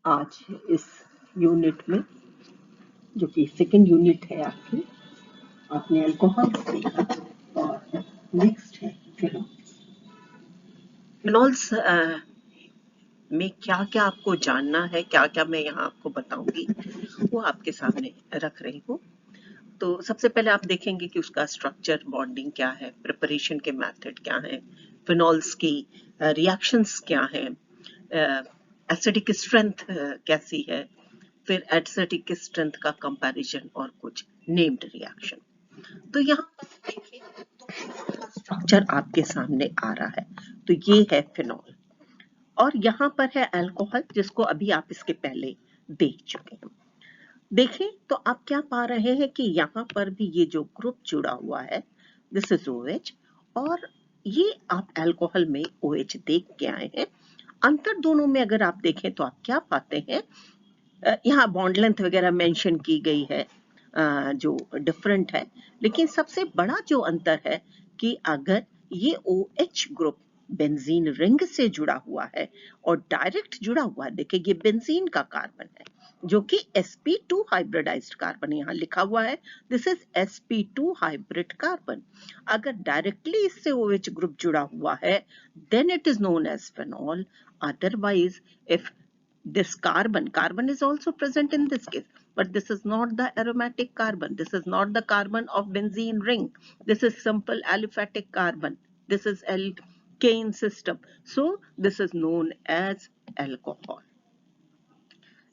आज इस यूनिट में, जो कि सेकंड यूनिट है आपकी, आपने अल्कोहल सीखा और नेक्स्ट है फिनॉल्स। फिनॉल्स में क्या क्या आपको जानना है, क्या क्या मैं यहाँ आपको बताऊंगी, वो आपके सामने रख रही हूँ। तो सबसे पहले आप देखेंगे कि उसका स्ट्रक्चर, बॉन्डिंग क्या है, प्रिपरेशन के मेथड क्या है, फिनॉल्स की रिएक्शंस क्या है, एसिडिक स्ट्रेंथ कैसी है, फिर एसिडिक स्ट्रेंथ का कंपैरिजन और कुछ नेम्ड रिएक्शन। तो यहाँ पर देखिए तो स्ट्रक्चर आपके सामने आ रहा है। तो ये है फिनॉल और यहाँ पर है अल्कोहल, जिसको अभी आप इसके पहले देख चुके हैं। देखें तो आप क्या पा रहे हैं कि यहाँ पर भी ये जो ग्रुप जुड़ा हुआ है, दिस इज OH, और ये आप अल्कोहल में OH देख के आए हैं। अंतर दोनों में अगर आप देखें तो आप क्या पाते हैं, यहाँ बॉन्ड लेंथ वगैरह मेंशन की गई है जो डिफरेंट है, लेकिन सबसे बड़ा जो अंतर है कि अगर ये OH ग्रुप बेंजीन रिंग से जुड़ा हुआ है और डायरेक्ट जुड़ा हुआ है, देखिए ये बेंजीन का कार्बन है जो कि sp2 हाइब्रिडाइज्ड कार्बन यहाँ लिखा हुआ है, this is sp2 hybrid carbon. अगर डायरेक्टली इससे OH ग्रुप जुड़ा हुआ है then it is known as phenol. Otherwise if this carbon is also present in this case, but this is not the aromatic carbon, this is not the carbon of benzene ring, this is simple aliphatic carbon, this is alkane system, so this is known as alcohol।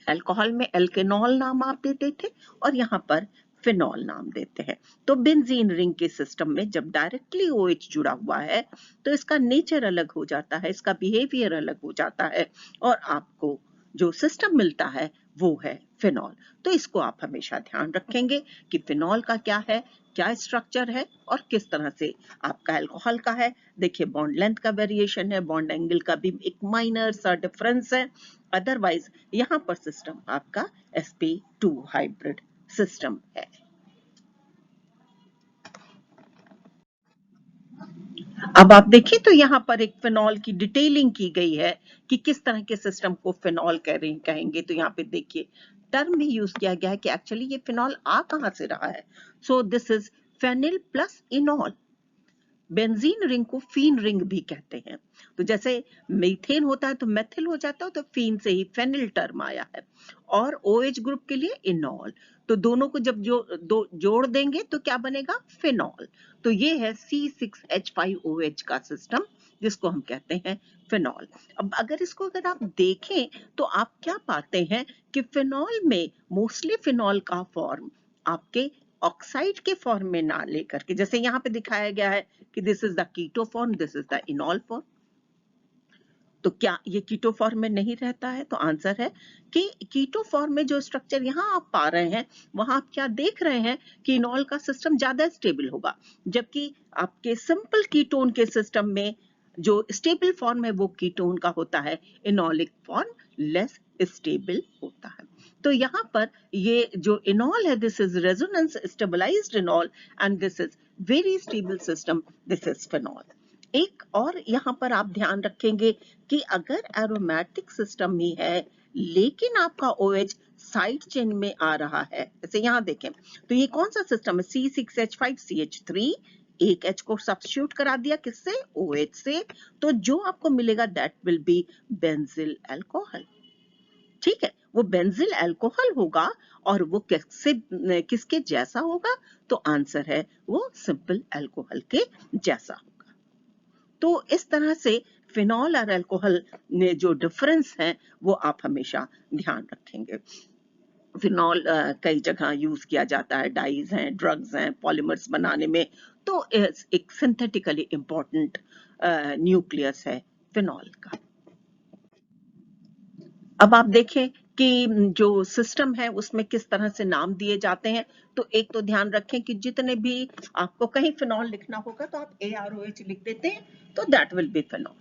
Alcohol में एल्केनॉल नाम आप देते थे और यहाँ पर phenol नाम देते हैं। तो बेंजीन रिंग के सिस्टम में जब डायरेक्टली OH जुड़ा हुआ है तो इसका नेचर अलग हो जाता है, इसका बिहेवियर अलग हो जाता है और आपको जो सिस्टम मिलता है वो है फिनॉल। तो इसको आप हमेशा ध्यान रखेंगे कि फिनॉल का क्या है, क्या स्ट्रक्चर है और किस तरह से आपका अल्कोहल का है। देखिए बॉन्ड लेंथ का वेरिएशन है, बॉन्ड एंगल का भी एक माइनर सा डिफरेंस है, अदरवाइज यहाँ पर सिस्टम आपका sp2 हाइब्रिड सिस्टम है। अब आप देखिए तो यहाँ पर एक फिनॉल की डिटेलिंग की गई है कि किस तरह के सिस्टम को फिनॉल कहेंगे। तो यहाँ पे देखिए टर्म भी यूज किया गया है कि एक्चुअली ये फिनॉल आ कहां से रहा है। So this is phenyl plus enol. Benzene ring को फीन रिंग भी कहते हैं। तो जैसे मीथेन होता है तो मेथिल हो जाता है, तो फीन से ही फेनिल टर्म आया है, और OH ग्रुप के लिए इनॉल। तो दोनों को जब जोड़ देंगे तो क्या बनेगा, फिनॉल। तो ये है C6H5OH का सिस्टम, जिसको हम कहते हैं फिनॉल। अब अगर आप देखें तो आप क्या पाते हैं कि फिनॉल में मोस्टली फिनॉल का फॉर्म आपके ऑक्साइड के फॉर्म में ना लेकर के, जैसे यहाँ पे दिखाया गया है कि this is the keto form, this is the enol form, तो क्या ये कीटो फॉर्म में नहीं रहता है? तो आंसर है कि कीटो फॉर्म में जो स्ट्रक्चर यहाँ आप पा रहे हैं वहां आप क्या देख रहे हैं कि इनॉल का सिस्टम ज्यादा स्टेबल होगा, जबकि आपके सिंपल कीटोन के सिस्टम में जो स्टेबल फॉर्म है वो कीटोन का होता है, इनॉलिक फॉर्म लेस स्टेबल होता है। तो यहाँ पर ये जो इनॉल है, this is resonance stabilised enol and this is very stable system, this is phenol. एक और यहाँ पर आप ध्यान रखेंगे कि अगर एरोमेटिक सिस्टम ही है लेकिन आपका OH साइड चेन में आ रहा है, जैसे यहाँ देखें तो ये कौन सा सिस्टम है, C6H5CH3, एक H को सब्स्टिट्यूट करा दिया किससे, OH से, तो जो आपको मिलेगा that will be benzyl alcohol. ठीक है, वो बेंजिल अल्कोहल होगा और वो किसके जैसा होगा, तो आंसर है वो सिंपल अल्कोहल के जैसा होगा। तो इस तरह से फिनॉल और अल्कोहल में जो डिफरेंस है वो आप हमेशा ध्यान रखेंगे। फिनॉल कई जगह यूज किया जाता है, डाइज हैं, ड्रग्स हैं, पॉलीमर्स बनाने में, तो एक सिंथेटिकली इंपॉर्टेंट न्यूक्लियस है फिनॉल का। अब आप देखें कि जो सिस्टम है उसमें किस तरह से नाम दिए जाते हैं। तो एक तो ध्यान रखें कि जितने भी आपको कहीं फिनॉल लिखना होगा तो आप AROH लिख देते हैं, तो that will be phenol.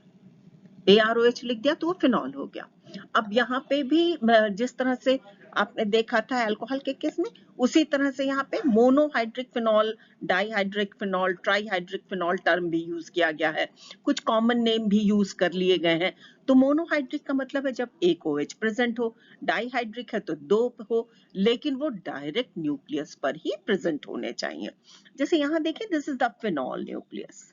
AROH लिख दिया तो वो फिनॉल हो गया। अब यहाँ पे भी जिस तरह से आपने देखा था अल्कोहल के केस में, उसी तरह से यहाँ पे monohydric phenol, dihydric phenol, trihydric phenol term भी यूज किया गया है, कुछ कॉमन नेम भी यूज कर लिए गए हैं। तो मोनोहाइड्रिक का मतलब है जब एक OH प्रेजेंट हो, डाईहाइड्रिक है तो दो हो, लेकिन वो डायरेक्ट न्यूक्लियस पर ही प्रेजेंट होने चाहिए। जैसे यहाँ देखें, this is the phenol nucleus,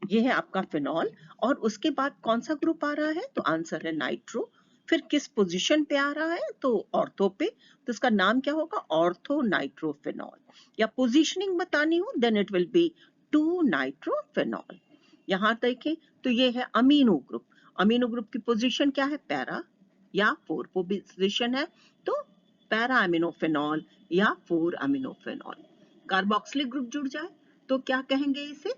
ये है आपका फिनॉल, और उसके बाद कौन सा ग्रुप आ रहा है, तो आंसर है नाइट्रो। फिर किस पोजीशन पे आ रहा है, तो ऑर्थो पे, तो इसका नाम क्या होगा, ऑर्थो नाइट्रोफिनॉल। या पोजीशनिंग बतानी हो then it will be 2 nitrophenol. यहां देखें तो ये है अमीनो ग्रुप, अमीनो ग्रुप की पोजीशन क्या है, पैरा या 4 पोजीशन है, तो पैरा अमीनोफिनॉल या 4 अमीनोफिनॉल। कार्बोक्सिलिक ग्रुप जुड़ जाए तो क्या कहेंगे इसे।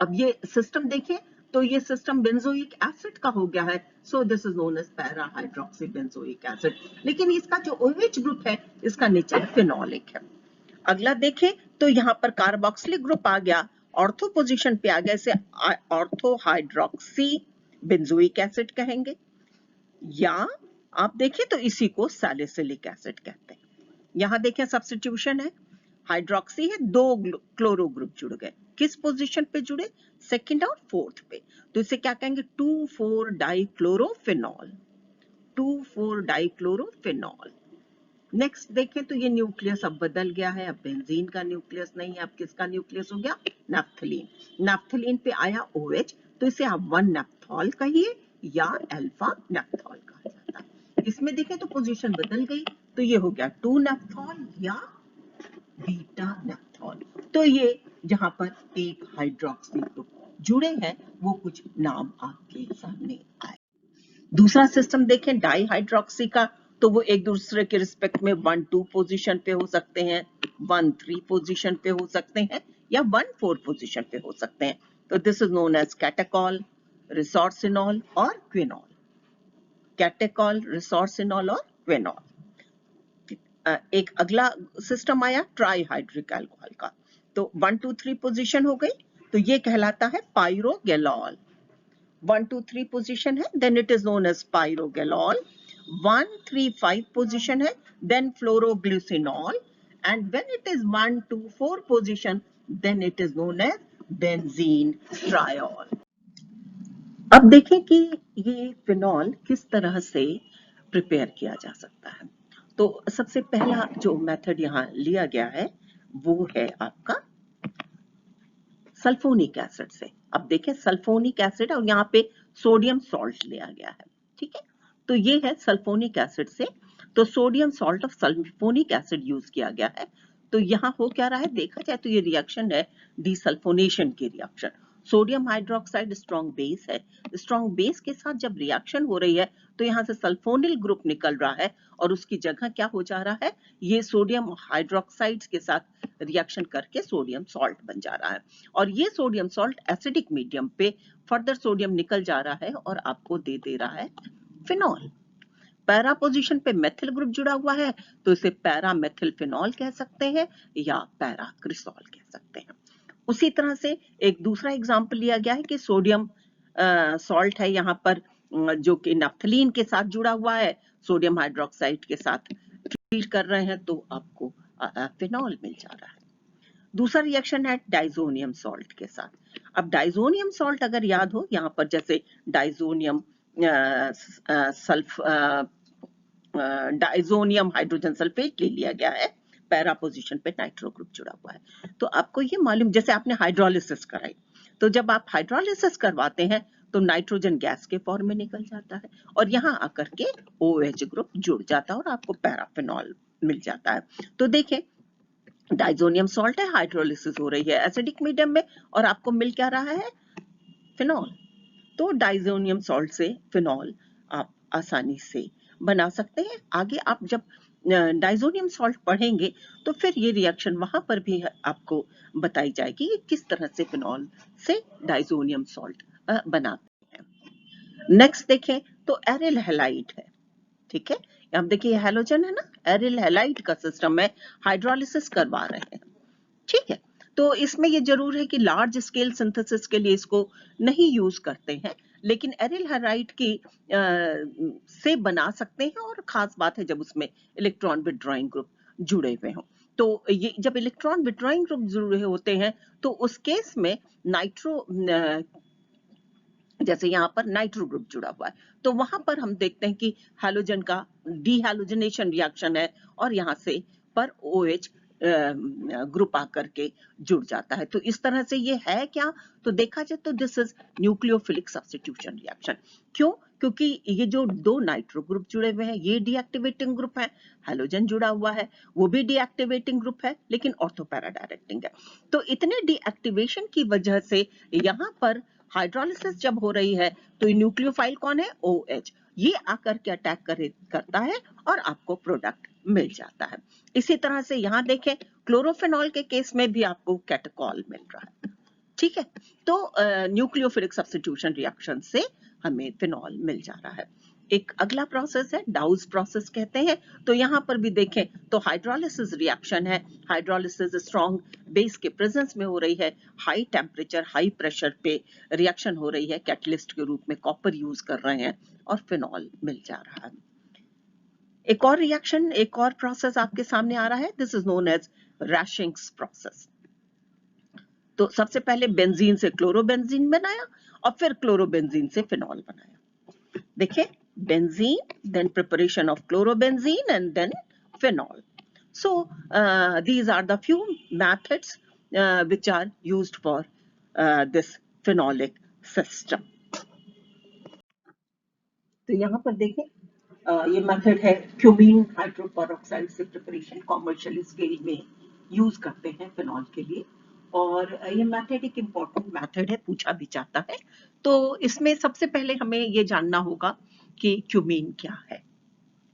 अब ये सिस्टम देखें तो ये सिस्टम बेंजोइक एसिड का हो गया है, so this is known as para hydroxy benzoic acid. लेकिन इसका जो OH ग्रुप है इसका नेचर फिनोलिक है। अगला देखें तो यहाँ पर कार्बोक्सिलिक ग्रुप आ गया, ऑर्थो पोजीशन पे आ गया, इसे ऑर्थो हाइड्रोक्सी बेंजोइक एसिड कहेंगे, या आप देखें तो इसी को सैलिसिलिक एसिड कहते हैं। यहां देखें सब्स्टिट्यूशन है, हाइड्रोक्सी है, 2 क्लोरो ग्रुप जुड़ गए, किस पोजीशन पे जुड़े, सेकंड और फोर्थ पे, तो इसे क्या कहेंगे, 2,4 डाइक्लोरोफिनॉल, 2,4 डाइक्लोरोफिनॉल। नेक्स्ट देखें तो ये न्यूक्लियस अब बदल गया है, अब बेंजीन का न्यूक्लियस नहीं है, अब किसका न्यूक्लियस हो गया, नैप्थलीन। नैप्थलीन पे आया OH, तो इसे आप 1 नैप्थॉल कहिए या अल्फा नैप्थॉल कहा जाता है। इसमें देखें तो पोजीशन बदल गई, तो ये हो गया 2 नैप्थॉल या बीटा नैप्थॉल। तो ये जहां पर एक हाइड्रोक्सी ग्रुप जुड़े हैं वो कुछ नाम आपके सामने आए। दूसरा सिस्टम देखें डाईहाइड्रोक्सी का, तो वो एक दूसरे के रिस्पेक्ट में 1-2 पोजीशन पे हो सकते हैं, 1-3 पोजीशन पे हो सकते हैं, या 1-4 पोजीशन पे हो सकते हैं। तो this is known as catechol, resorcinol और क्विनॉल। कैटेकॉल, रिसोर्सिनॉल और क्विनॉल। एक अगला सिस्टम आया ट्राईहाइड्रिक अल्कोहल का, तो 1-2-3 पोजीशन हो गई, तो ये कहलाता है पाइरोगेलॉल। 1-2-3 पोजीशन है, then it is known as pyrogallol. 1-3-5 position है, then phloroglucinol, and when it is 1-2-4 position, then it is known as benzene triol. अब देखें कि ये फिनॉल किस तरह से प्रिपेयर किया जा सकता है। तो सबसे पहला जो मेथड यहाँ लिया गया है वो है आपका सल्फोनिक एसिड से। अब देखें सल्फोनिक एसिड और यहाँ पे सोडियम सॉल्ट लिया गया है, ठीक है, तो ये है सल्फोनिक एसिड से, तो sodium salt of sulphonic acid use किया गया है। तो यहाँ हो क्या रहा है, देखा जाए तो ये रिएक्शन है डीसल्फोनेशन की reaction. Sodium hydroxide strong base है, स्ट्रॉन्ग बेस के साथ जब रिएक्शन हो रही है तो यहाँ से सल्फोनिल ग्रुप निकल रहा है और उसकी जगह क्या हो जा रहा है, ये सोडियम हाइड्रोक्साइड के साथ रिएक्शन करके सोडियम सॉल्ट बन जा रहा है, और ये सोडियम सॉल्ट एसिडिक मीडियम पे फर्दर सोडियम निकल जा रहा है और आपको दे दे रहा है फिनॉल। पैरा पोजीशन पे मेथिल ग्रुप जुड़ा हुआ है तो इसे पैरा मेथिल फिनॉल कह सकते हैं या पैरा क्रिसॉल कह सकते हैं। उसी तरह से एक दूसरा एग्जाम्पल लिया गया है कि सोडियम सॉल्ट है यहाँ पर जो कि नैप्थलीन के साथ जुड़ा हुआ है, सोडियम हाइड्रोक्साइड के साथ ट्रीट कर रहे हैं तो आपको फिनॉल मिल जा रहा है। दूसरा रिएक्शन है डाइजोनियम सॉल्ट के साथ। अब डाइजोनियम सॉल्ट अगर याद हो, यहाँ पर जैसे डाइजोनियम डाइजोनियम हाइड्रोजन सल्फेट ले लिया गया है, पैरा पोजीशन पे नाइट्रो ग्रुप जुड़ा हुआ है, तो आपको ये मालूम, जैसे आपने हाइड्रोलिसिस कराई, तो जब आप हाइड्रोलिसिस करवाते हैं तो नाइट्रोजन गैस के फॉर्म में निकल जाता है और यहाँ आकर के OH ग्रुप जुड़ जाता है और आपको पैराफिनॉल मिल जाता है। तो देखें डाइजोनियम सॉल्ट है, हाइड्रोलिसिस हो रही है एसिडिक मीडियम में और आपको मिल क्या रहा है, फिनॉल। तो डाइजोनियम सॉल्ट से फिनॉल आप आसानी से बना सकते हैं। आगे आप जब डाइजोनियम सॉल्ट पढ़ेंगे तो फिर ये रिएक्शन वहां पर भी आपको बताई जाएगी कि किस तरह से फिनॉल से डाइजोनियम सॉल्ट बनाते हैं। नेक्स्ट देखें तो एरिल हैलाइड है, ठीक है, अब देखिए हैलोजन है ना, एरिल हैलाइड का सिस्टम है, हाइड्रोलिसिस करवा रहे हैं, ठीक है, तो इसमें ये जरूर है कि लार्ज स्केल सिंथेसिस के लिए इसको नहीं यूज करते हैं, लेकिन एरिल हैलाइड की से बना सकते हैं, और खास बात है जब उसमें इलेक्ट्रॉन विथड्रॉइंग ग्रुप जुड़े हुए हों। तो ये जब इलेक्ट्रॉन विथड्रॉइंग ग्रुप जुड़े होते हैं तो उस केस में नाइट्रो, जैसे यहाँ पर नाइट्रो ग्रुप जुड़ा हुआ है, तो वहां पर हम देखते हैं कि हैलोजन का डीहैलोजनेशन रिएक्शन है और यहाँ से पर OH ग्रुप आकर के जुड़ जाता है। तो इस तरह से ये है क्या, तो देखा जाए तो this is nucleophilic substitution reaction. क्यों? क्योंकि ये जो दो नाइट्रो ग्रुप जुड़े हुए हैं ये डीएक्टिवेटिंग ग्रुप है, हैलोजन जुड़ा हुआ है वो भी डीएक्टिवेटिंग ग्रुप है लेकिन ऑर्थो पैरा डायरेक्टिंग है। तो इतने डीएक्टिवेशन की वजह से यहाँ पर हाइड्रोलिसिस जब हो रही है तो न्यूक्लियोफाइल कौन है, OH, ये आकर के अटैक करता है और आपको प्रोडक्ट मिल जाता है। इसी तरह से यहाँ देखें क्लोरोफेनॉल के केस में भी आपको कैटकॉल मिल रहा है, ठीक है। तो न्यूक्लियोफिलिक सब्स्टिट्यूशन रिएक्शन से हमें फिनॉल मिल जा रहा है। एक अगला प्रोसेस है डाउज प्रोसेस कहते हैं। तो यहाँ पर भी देखें तो हाइड्रोलिसिस रिएक्शन है, हाइड्रोलिसिस स्ट्रॉन्ग बेस के प्रेजेंस में हो रही है, हाई टेम्परेचर हाई प्रेशर पे रिएक्शन हो रही है, कैटलिस्ट के रूप में कॉपर यूज कर रहे हैं और फिनॉल मिल जा रहा है। एक और रिएक्शन, एक और प्रोसेस आपके सामने आ रहा है, this is known as Raschig's process. तो सबसे पहले बेंजीन से क्लोरोबेंजीन बनाया और फिर क्लोरोबेंजीन से फिनॉल बनाया। देखिए benzene, then preparation of chlorobenzene and then phenol. So these are the few methods which are used for this phenolic system. तो यहाँ पर देखें ये मेथड है क्यूमीन हाइड्रोपेरोक्साइड से प्रिपरेशन, कॉमर्शियल स्केल में यूज करते हैं फिनॉल के लिए, और ये मेथड एक इम्पोर्टेंट मेथड है, पूछा भी जाता है। तो इसमें सबसे पहले हमें ये जानना होगा कि क्यूमीन क्या है।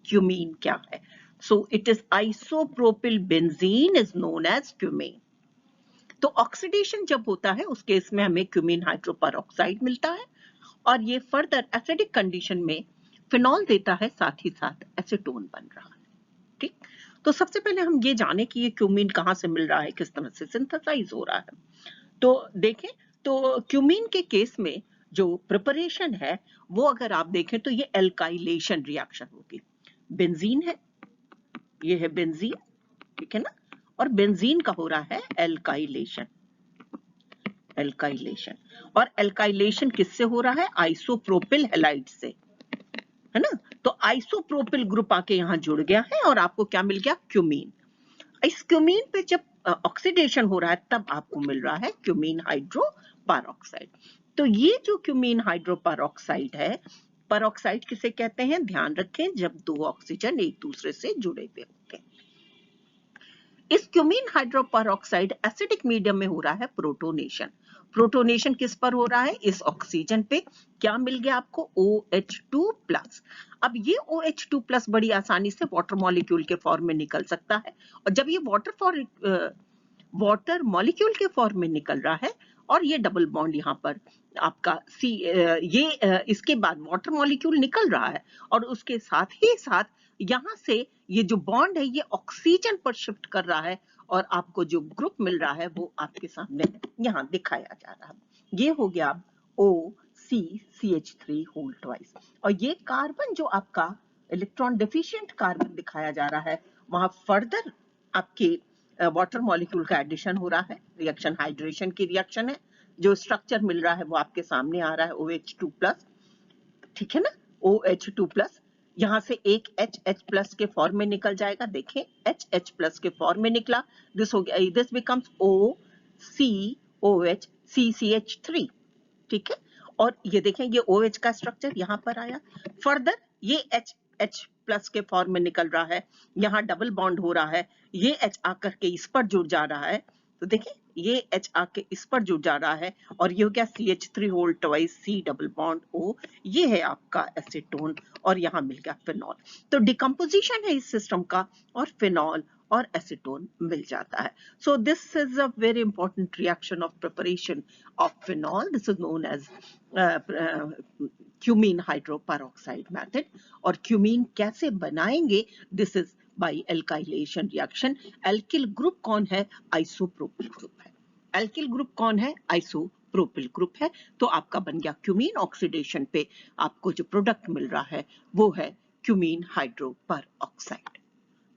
क्यूमीन क्या है? So it is isopropyl benzene is known as cumene. तो ऑक्सीडेशन जब होता है उस केस में हमें क्यूमीन हाइड्रोपेरोक्साइड मिलता है और ये फर्दर एसिडिक कंडीशन में फिनॉल देता है, साथ ही साथ एसीटोन बन रहा है, ठीक। तो सबसे पहले हम ये जाने कि ये क्यूमीन कहाँ से मिल रहा है, किस तरह से सिंथेसाइज हो रहा है। तो देखें तो क्यूमीन के केस में जो प्रिपरेशन है वो अगर आप देखें तो ये एल्काइलेशन रिएक्शन होगी। बेंजीन है, ये है बेंजीन, ठीक है ना, और बेंजीन का हो रहा है एल्काइलेशन। एल्काइलेशन, और एल्काइलेशन किससे हो रहा है, आइसोप्रोपिल हैलाइड से, है ना। तो आइसोप्रोपिल ग्रुप आके यहां जुड़ गया है और आपको क्या मिल गया, क्यूमीन। इस क्यूमीन पे जब ऑक्सीडेशन हो रहा है तब आपको मिल रहा है क्यूमीन हाइड्रोपेरोक्साइड। तो ये जो क्यूमीन हाइड्रोपेरोक्साइड है, पेरोक्साइड किसे कहते हैं, ध्यान रखें जब दो ऑक्सीजन एक दूसरे से जुड़े हुए होते हैं। इस क्यूमीन हाइड्रोपेरोक्साइड एसिडिक मीडियम में हो रहा है प्रोटोनेशन। प्रोटोनेशन किस पर हो रहा है, इस ऑक्सीजन पे। क्या मिल गया आपको, OH2+। अब ये OH2+ बड़ी आसानी से वाटर मॉलिक्यूल के फॉर्म में निकल सकता है, और जब ये वाटर मॉलिक्यूल के फॉर्म में निकल रहा है और ये डबल बॉन्ड यहाँ पर आपका इसके बाद वाटर मॉलिक्यूल निकल रहा है और उसके साथ ही साथ यहाँ से ये जो बॉन्ड है ये ऑक्सीजन पर शिफ्ट कर रहा है और आपको जो ग्रुप मिल रहा है वो आपके सामने यहाँ दिखाया जा रहा है। ये हो गया OCCH3 होल ट्वाइस, और ये कार्बन जो आपका इलेक्ट्रॉन डेफिशिएंट कार्बन दिखाया जा रहा है वहां फर्दर आपके वाटर मॉलिक्यूल का एडिशन हो रहा है, रिएक्शन हाइड्रेशन की रिएक्शन है। जो स्ट्रक्चर मिल रहा है वो आपके सामने आ रहा है, OH2+, ठीक है ना। OH2+, यहां से एक H के फॉर्म में निकल जाएगा, देखें H के फॉर्म में निकला, दिस हो गया, दिस बिकम्स OCOH CCH3, ठीक है। और ये देखें ये OH का स्ट्रक्चर यहां पर आया, फर्दर ये H के फॉर्म में निकल रहा है, यहाँ डबल बॉन्ड हो रहा है, ये H आकर के इस पर जुड़ जा रहा है, तो देखिए ये H आके इस पर जुड़ जा रहा है और ये हो गया CH3 whole twice C double bond O, ये है आपका एसीटोन और यहाँ मिल गया फिनॉल। तो डिकम्पोजिशन है इस सिस्टम का और फिनॉल और एसीटोन मिल जाता है। So this is a very important reaction of preparation of phenol. This is known as cumene hydroperoxide method. और क्यूमीन कैसे बनाएंगे, this is by alkylation reaction. Alkyl group कौन है, आइसोप्रोपिल ग्रुप है। एल्किल ग्रुप कौन है, आइसोप्रोपिल प्रोपिल ग्रुप है, तो आपका बन गया क्यूमीन। ऑक्सीडेशन पे आपको जो प्रोडक्ट मिल रहा है वो है क्यूमीन हाइड्रोपर ऑक्साइड।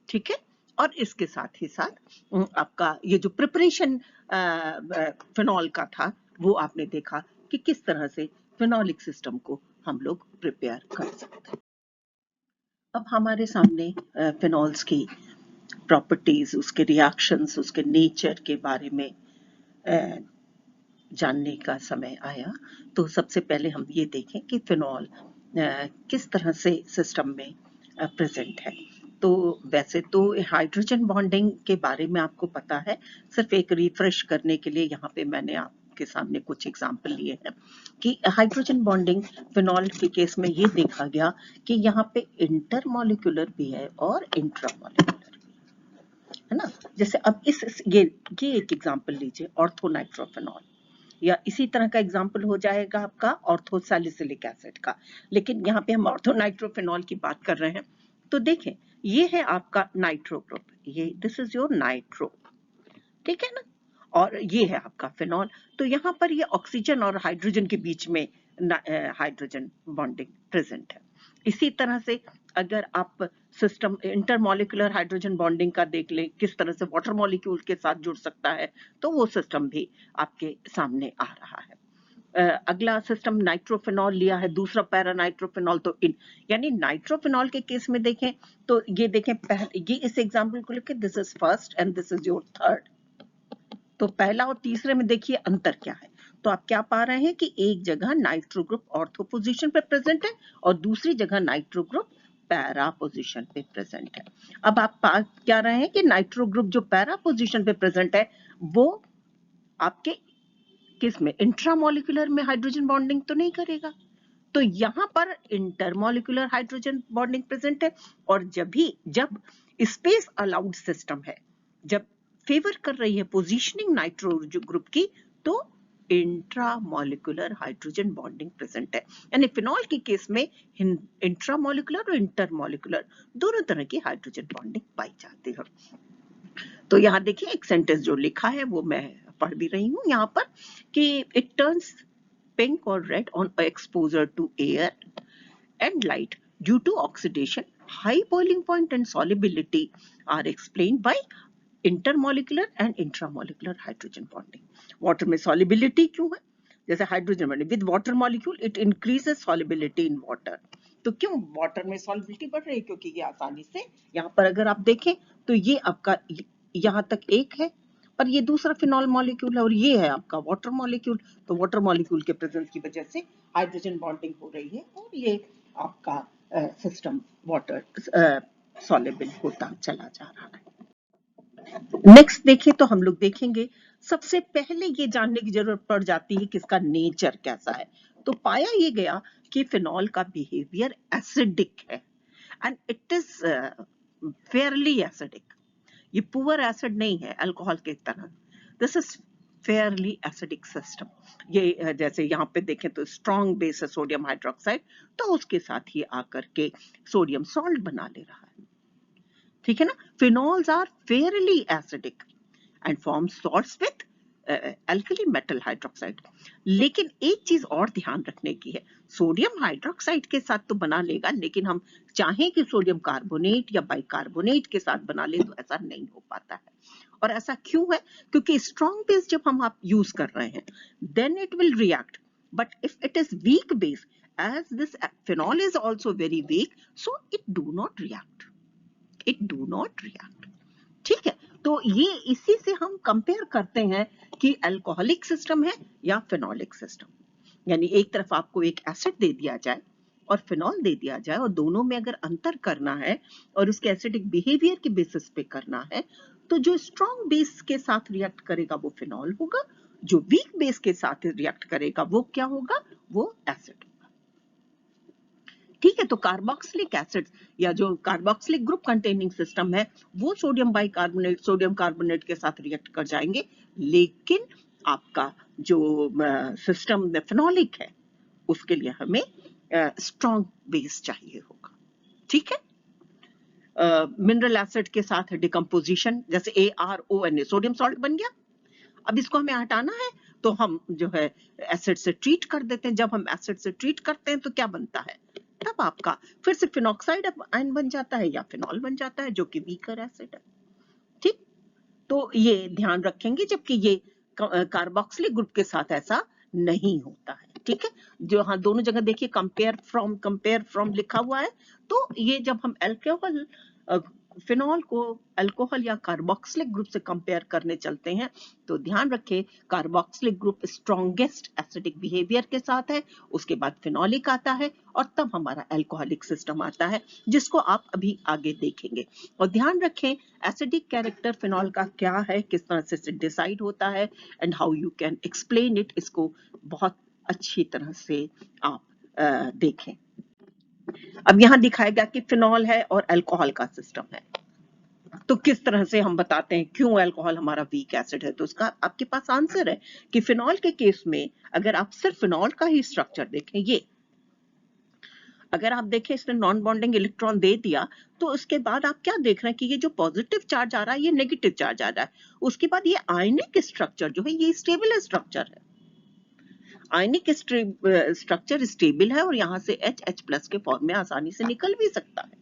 ठीक है, और इसके साथ ही साथ आपका ये जो प्रिपरेशन फिनॉल का था वो आपने देखा कि किस तरह से फिनॉलिक सिस्टम को हम लोग प्रिपेयर कर सकते हैं। अब हमारे सामने फिनॉल्स की प्रॉपर्टीज, उसके रिएक्शंस, उसके नेचर के बारे में जानने का समय आया। तो सबसे पहले हम ये देखें कि फिनॉल किस तरह से सिस्टम में प्रेजेंट है। तो वैसे तो हाइड्रोजन बॉन्डिंग के बारे में आपको पता है, सिर्फ एक रिफ्रेश करने के लिए यहाँ पे मैंने आपके सामने कुछ एग्जाम्पल लिए हैं कि हाइड्रोजन बॉन्डिंग फिनॉल के केस में ये देखा गया कि यहाँ पे इंटरमॉलिक्यूलर भी है और इंट्रामॉलिक्यूलर, है ना। जैसे अब ये एक एग्जाम्पल लीजिए, ऑर्थोनाइट्रोफिनॉल, या इसी तरह का एग्जाम्पल हो जाएगा आपका ऑर्थोसैलिसिलिक एसिड का, लेकिन यहाँ पे हम ऑर्थोनाइट्रोफिनॉल की बात कर रहे हैं। तो देखें, ये है आपका नाइट्रो ग्रुप, ये दिस इज योर नाइट्रो, ठीक है ना, और ये है आपका फिनॉल। तो यहाँ पर ये ऑक्सीजन और हाइड्रोजन के बीच में हाइड्रोजन बॉन्डिंग प्रेजेंट है। इसी तरह से अगर आप सिस्टम इंटरमॉलिक्यूलर हाइड्रोजन बॉन्डिंग का देख लें, किस तरह से वाटर मॉलिक्यूल के साथ जुड़ सकता है, तो वो सिस्टम भी आपके सामने आ रहा है। अगला सिस्टम नाइट्रोफिनॉल लिया है, दूसरा पैरा नाइट्रोफिनॉल। तो यानी नाइट्रोफिनॉल के केस में देखें तो ये देखें, ये इस एग्जाम्पल को लिखे, this is first and this is your third. तो पहला और तीसरे में देखिए अंतर क्या है। तो आप क्या पा रहे हैं कि एक जगह नाइट्रो ग्रुप ऑर्थो पोजीशन पे प्रेजेंट है और दूसरी जगह नाइट्रो ग्रुप पैरा पोजीशन पे प्रेजेंट है। अब आप पा क्या रहे हैं कि नाइट्रो ग्रुप जो पैरा पोजीशन पे प्रेजेंट है वो आपके किस में, इंट्रामॉलिक्यूलर में हाइड्रोजन बॉन्डिंग तो नहीं करेगा, तो यहां पर इंटरमॉलिक्यूलर हाइड्रोजन बॉन्डिंग प्रेजेंट है। और जब स्पेस अलाउड सिस्टम है, जब फेवर कर रही है पोजीशनिंग नाइट्रो ग्रुप की, तो इंट्रामॉलिक्यूलर हाइड्रोजन बॉन्डिंग प्रेजेंट है। यानी फिनॉल के केस में इंट्रामॉलिक्यूलर और इंटरमॉलिक्यूलर दोनों तरह की हाइड्रोजन बॉन्डिंग पाई जाती है। तो यहाँ देखिए एक सेंटेंस जो लिखा है वो मैं पढ़ भी रही हूँ यहाँ पर कि इट टर्न्स पिंक और red on exposure to air and light due to oxidation. High boiling point and solubility are explained by intermolecular and intramolecular hydrogen bonding. Water में solubility क्यों है? जैसे hydrogen bonding with water molecule it increases solubility in water. तो क्यों water में solubility बढ़ रही है? क्योंकि ये आसानी से, यहाँ पर अगर आप देखें तो ये आपका यहाँ तक एक है और ये दूसरा फिनॉल मॉलिक्यूल है और ये है आपका वाटर मॉलिक्यूल। तो वाटर मॉलिक्यूल के प्रेजेंस की वजह से हाइड्रोजन बॉन्डिंग हो रही है और ये आपका सिस्टम वाटर सॉल्युबल होता चला जा रहा है। नेक्स्ट देखिए तो हम लोग देखेंगे, सबसे पहले ये जानने की जरूरत पड़ जाती है कि इसका नेचर कैसा है। तो पाया ये गया कि फिनॉल का बिहेवियर एसिडिक है and it is fairly acidic. ये पुअर एसिड नहीं है अल्कोहल के तरह, this is fairly acidic system. ये जैसे यहाँ पे देखें तो स्ट्रॉन्ग बेस है सोडियम हाइड्रोक्साइड, तो उसके साथ ही आकर के सोडियम सॉल्ट बना ले रहा है, ठीक है ना। Phenols are fairly acidic and form salts with alkali metal hydroxide. लेकिन एक चीज और ध्यान रखने की है, सोडियम हाइड्रोक्साइड के साथ तो बना लेगा, लेकिन हम चाहें कि सोडियम कार्बोनेट या बाइकार्बोनेट के साथ बना ले तो ऐसा नहीं हो पाता है। और ऐसा क्यों है? क्योंकि स्ट्रॉन्ग बेस जब हम आप यूज कर रहे हैं then it will react, but if it is weak base, as this phenol is also very weak, so it do not react, ठीक है। तो ये इसी से हम कंपेयर करते हैं कि अल्कोहलिक सिस्टम है या फिनॉलिक सिस्टम। यानी एक तरफ आपको एक एसिड दे दिया जाए और फिनॉल दे दिया जाए और दोनों में अगर अंतर करना है और उसके एसिडिक बिहेवियर के बेसिस पे करना है, तो जो स्ट्रॉन्ग बेस के साथ रिएक्ट करेगा वो फिनॉल होगा, जो वीक बेस के साथ रिएक्ट करेगा वो क्या होगा? वो एसिड होगा, ठीक है। तो कार्बोक्सिलिक एसिड या जो कार्बोक्सिलिक ग्रुप कंटेनिंग सिस्टम है वो सोडियम बाइकार्बोनेट, सोडियम कार्बोनेट के साथ रिएक्ट कर जाएंगे, लेकिन आपका जो सिस्टम फिनॉलिक है उसके लिए हमें स्ट्रॉन्ग बेस चाहिए होगा, ठीक है। मिनरल एसिड के साथ डिकम्पोजिशन, जैसे ArONA सोडियम सॉल्ट बन गया। अब इसको हमें हटाना है तो हम जो है एसिड से ट्रीट कर देते हैं। जब हम एसिड से ट्रीट करते हैं तो क्या बनता है, तब आपका फिर से फिनॉक्साइड आयन बन जाता है या फिनॉल बन जाता है, जो कि वीकर एसिड है। ठीक, तो ये ध्यान रखेंगे, जबकि ये कार्बोक्सिलिक ग्रुप के साथ ऐसा नहीं होता है। ठीक है, जो हाँ दोनों जगह देखिए कंपेयर फ्रॉम लिखा हुआ है, तो ये जब हम अल्कोहल फिनॉल को अल्कोहल या कार्बोक्सिलिक ग्रुप से कंपेयर करने चलते हैं तो ध्यान रखें carboxylic group strongest acidic behaviour के साथ है, उसके बाद फिनॉलिक आता है और तब हमारा अल्कोहलिक सिस्टम आता है, जिसको आप अभी आगे देखेंगे। और ध्यान रखें एसिडिक कैरेक्टर फिनॉल का क्या है, किस तरह से डिसाइड होता है and how you can explain it, इसको बहुत अच्छी तरह से आप देखें। अब यहां दिखाया गया कि फिनॉल है और अल्कोहल का सिस्टम है, तो किस तरह से हम बताते हैं क्यों अल्कोहल हमारा वीक एसिड है। तो उसका आपके पास आंसर है कि फिनॉल के केस में अगर आप सिर्फ फिनॉल का ही स्ट्रक्चर देखें, ये अगर आप देखें इसने नॉन बॉन्डिंग इलेक्ट्रॉन दे दिया, तो उसके बाद आप क्या देख रहे हैं कि ये जो पॉजिटिव चार्ज आ रहा है ये नेगेटिव चार्ज आ रहा है, उसके बाद ये आयनिक स्ट्रक्चर जो है ये स्टेबल स्ट्रक्चर है, आयनिक स्ट्रक्चर स्टेबल है और यहां से H+ के फॉर्म में आसानी से निकल भी सकता है।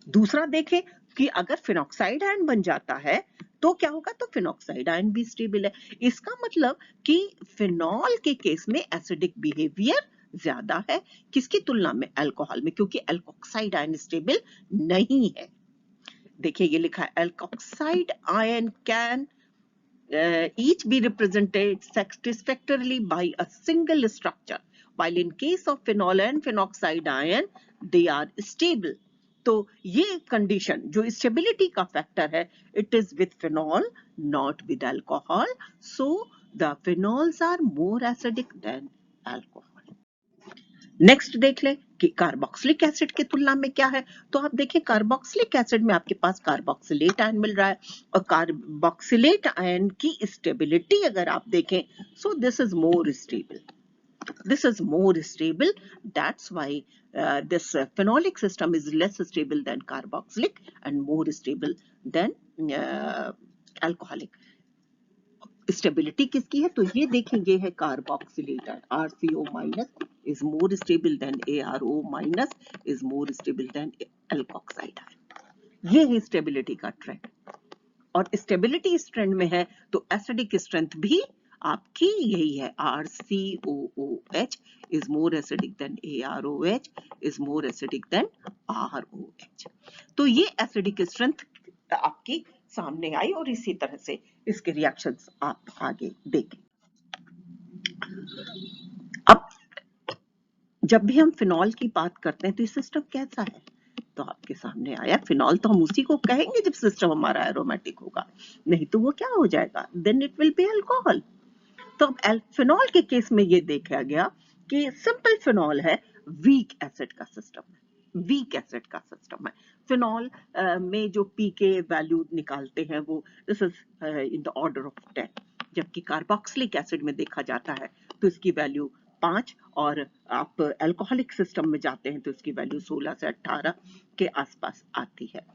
दूसरा देखें कि अगर फिनॉक्साइड आयन बन जाता है तो क्या होगा, तो फिनॉक्साइड आयन भी स्टेबल है। इसका मतलब कि फिनॉल के केस में एसिडिक बिहेवियर ज्यादा है किसकी तुलना में, अल्कोहल में, क्योंकि अल्कोक्साइड आयन स्टेबल नहीं है। देखिए ये लिखा है alkoxide ion can each be represented satisfactorily by a single structure, while in case of phenol and phenoxide ion they are stable. तो ये कंडीशन जो स्टेबिलिटी का फैक्टर है, it is with phenol not with alcohol, so the phenols are more acidic than alcohol. Next देख ले कि carboxylic acid की तुलना में क्या है, तो आप देखें कार्बोक्सिलिक एसिड में आपके पास कार्बोक्सिलेट आयन मिल रहा है और कार्बोक्सिलेट आयन की स्टेबिलिटी अगर आप देखें, सो this is more stable, this is more stable, that's why this phenolic system is less stable than carboxylic and more stable than alcoholic। Stability किसकी है, तो ये देखें ये है carboxylate RCO minus is more stable then ARO minus is more stable then alkoxide ion. ये है stability का ट्रेंड, और स्टेबिलिटी इस ट्रेंड में है तो एसिडिक स्ट्रेंथ भी आपकी यही है, RCOOH is more acidic than AROH is more acidic than ROH। तो ये एसिडिक स्ट्रेंथ आपकी सामने आई और इसी तरह से इसके रिएक्शंस आप आगे देखें। अब जब भी हम फिनॉल की बात करते हैं तो ये सिस्टम कैसा है, तो आपके सामने आया, फिनॉल तो हम उसी को कहेंगे जब सिस्टम हमारा एरोमेटिक होगा, नहीं तो वो क्या हो जाएगा, then it will be alcohol. तो अब फिनॉल के केस में ये देखा गया कि सिंपल फिनॉल है, वीक एसिड का सिस्टम है, वीक एसिड का सिस्टम है। फिनॉल में जो पी के वैल्यू निकालते हैं वो this is in the order of 10, जबकि कार्बोक्सिलिक एसिड में देखा जाता है तो इसकी वैल्यू 5, और आप अल्कोहलिक सिस्टम में जाते हैं तो इसकी वैल्यू 16 से 18 के आसपास आती है।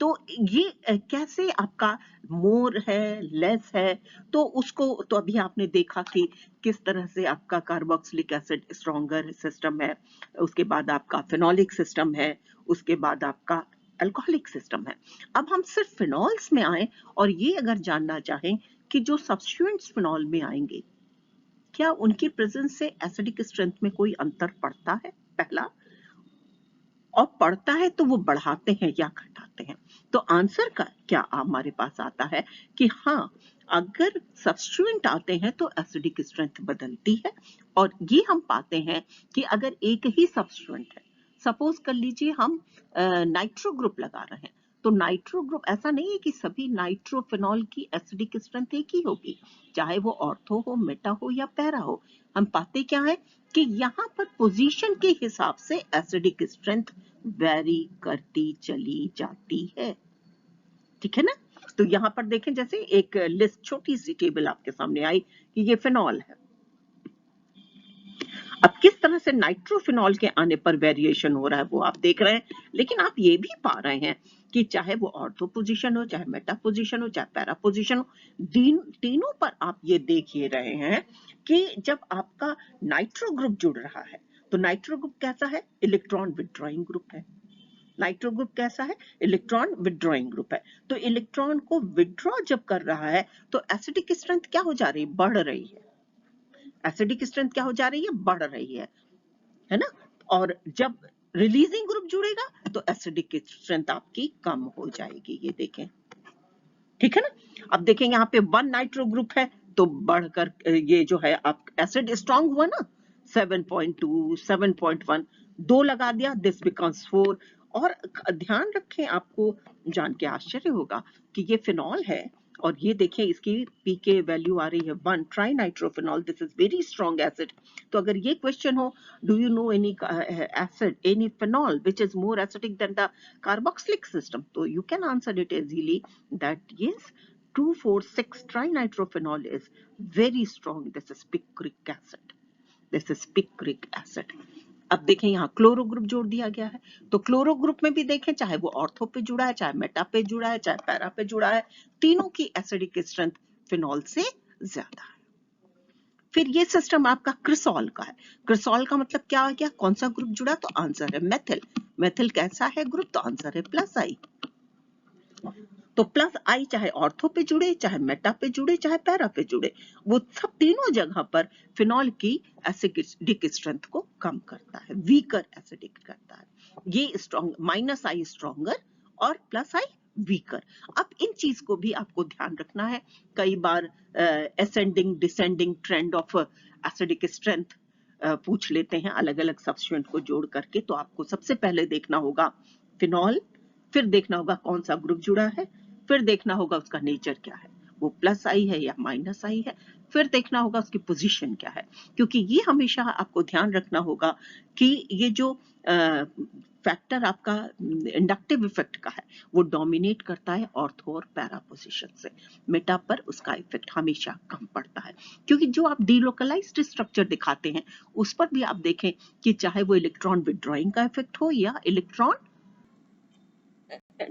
तो ये कैसे आपका मोर है लेस है, तो उसको तो अभी आपने देखा कि किस तरह से आपका कार्बोक्सिलिक एसिड स्ट्रॉन्गर सिस्टम है, उसके बाद आपका फिनॉलिक सिस्टम है, उसके बाद आपका अल्कोहलिक सिस्टम है। अब हम सिर्फ फिनॉल्स में आए और ये अगर जानना चाहें कि जो सब्स्टिट्यूएंट्स फिनॉल में आएंगे क्या उनकी प्रेजेंस से एसिडिक स्ट्रेंथ में कोई अंतर पड़ता है, पहला, और पढ़ता है तो वो बढ़ाते हैं या घटाते हैं। तो आंसर का क्या हमारे पास आता है कि हाँ, अगर सब्स्टिट्यूएंट आते हैं तो एसिडिक स्ट्रेंथ बदलती है, और ये हम पाते हैं कि अगर एक ही सब्स्टिट्यूएंट है, सपोज कर लीजिए हम नाइट्रो ग्रुप लगा रहे हैं, तो नाइट्रो ग्रुप ऐसा नहीं है कि सभी नाइट्रोफिनॉल की एसिडिक स्ट्रेंथ एक ही होगी, चाहे वो ऑर्थो हो, मेटा हो या पैरा हो। हम पाते क्या है कि यहाँ पर पोजीशन के हिसाब से एसिडिक स्ट्रेंथ वेरी करती चली जाती है, ठीक है ना। तो यहाँ पर देखें जैसे एक लिस्ट छोटी सी टेबल आपके सामने आई कि ये फिनॉल है। अब किस तरह से नाइट्रोफिनॉल के आने पर वेरिएशन हो रहा है वो आप देख रहे हैं, लेकिन आप ये भी पा रहे हैं कि चाहे वो ऑर्थो पोजीशन हो, चाहे मेटा पोजीशन हो, चाहे पैरा पोजीशन हो, तीनों पर आप ये देख ही रहे हैं कि जब आपका नाइट्रो ग्रुप जुड़ रहा है तो नाइट्रो ग्रुप कैसा है? इलेक्ट्रॉन विथड्रॉइंग ग्रुप है। नाइट्रो ग्रुप कैसा है? इलेक्ट्रॉन विथड्रॉइंग ग्रुप है। तो इलेक्ट्रॉन को विथड्रॉ जब कर रहा है तो एसिडिक स्ट्रेंथ क्या हो जा रही है? बढ़ रही है। एसिडिक स्ट्रेंथ क्या हो जा रही है? बढ़ रही है ना? और जब रिलीजिंग ग्रुप जुड़ेगा तो एसिडिक स्ट्रेंथ आपकी कम हो जाएगी। ये देखें, ठीक है ना? अब देखें यहाँ पे 1 नाइट्रो ग्रुप है तो बढ़कर ये जो है आप एसिड स्ट्रांग हुआ ना, 7.2 7.1 2 लगा दिया, दिस बिकम्स 4। और ध्यान रखें, आपको जान के आश्चर्य होगा कि ये फिनॉल है और ये देखें इसकी पीके वैल्यू आ रही है 1 trinitrophenol. This is very strong acid. तो अगर ये क्वेश्चन हो, do you know any acid, any phenol which is more acidic than the carboxylic system, तो you can answer it easily that yes, 2,4,6 trinitrophenol is very strong. This is picric acid. This is picric acid. अब देखें यहाँ chloro group जोड़ दिया गया है, तो chloro group में भी देखें चाहे वो ऑर्थो पे जुड़ा है, चाहे मेटा पे जुड़ा है, चाहे पैरा पे जुड़ा है, तीनों की एसिडिक स्ट्रेंथ फिनॉल से ज्यादा है। फिर ये सिस्टम आपका क्रिसॉल का है। क्रिसॉल का मतलब क्या आ गया? कौन सा ग्रुप जुड़ा? तो आंसर है मेथिल। मेथिल कैसा है ग्रुप? तो आंसर है प्लस आई। तो प्लस आई चाहे ऑर्थो पे जुड़े, चाहे मेटा पे जुड़े, चाहे पैरा पे जुड़े, वो सब तीनों जगह पर फिनॉल की एसिडिक स्ट्रेंथ को कम करता है, वीकर एसिडिक करता है। ये स्ट्रॉन्ग, माइनस आई स्ट्रॉन्गर और प्लस आई वीकर। अब इन चीज को भी आपको ध्यान रखना है। कई बार ascending descending trend of acidic strength पूछ लेते हैं अलग अलग सब्स्टिट्यूएंट को जोड़ करके। तो आपको सबसे पहले देखना होगा फिनॉल, फिर देखना होगा कौन सा ग्रुप जुड़ा है, फिर देखना होगा उसका नेचर क्या है, वो प्लस आई है या माइनस आई है, फिर देखना होगा उसकी पोजीशन क्या है। क्योंकि ये हमेशा आपको ध्यान रखना होगा कि ये जो फैक्टर आपका इंडक्टिव इफेक्ट का है वो डोमिनेट करता है ऑर्थो और पैरा पोजीशन से। मेटा पर उसका इफेक्ट हमेशा कम पड़ता है, क्योंकि जो आप डीलोकलाइज्ड स्ट्रक्चर दिखाते हैं उस पर भी आप देखें कि चाहे वो इलेक्ट्रॉन विथड्रॉइंग का इफेक्ट हो या इलेक्ट्रॉन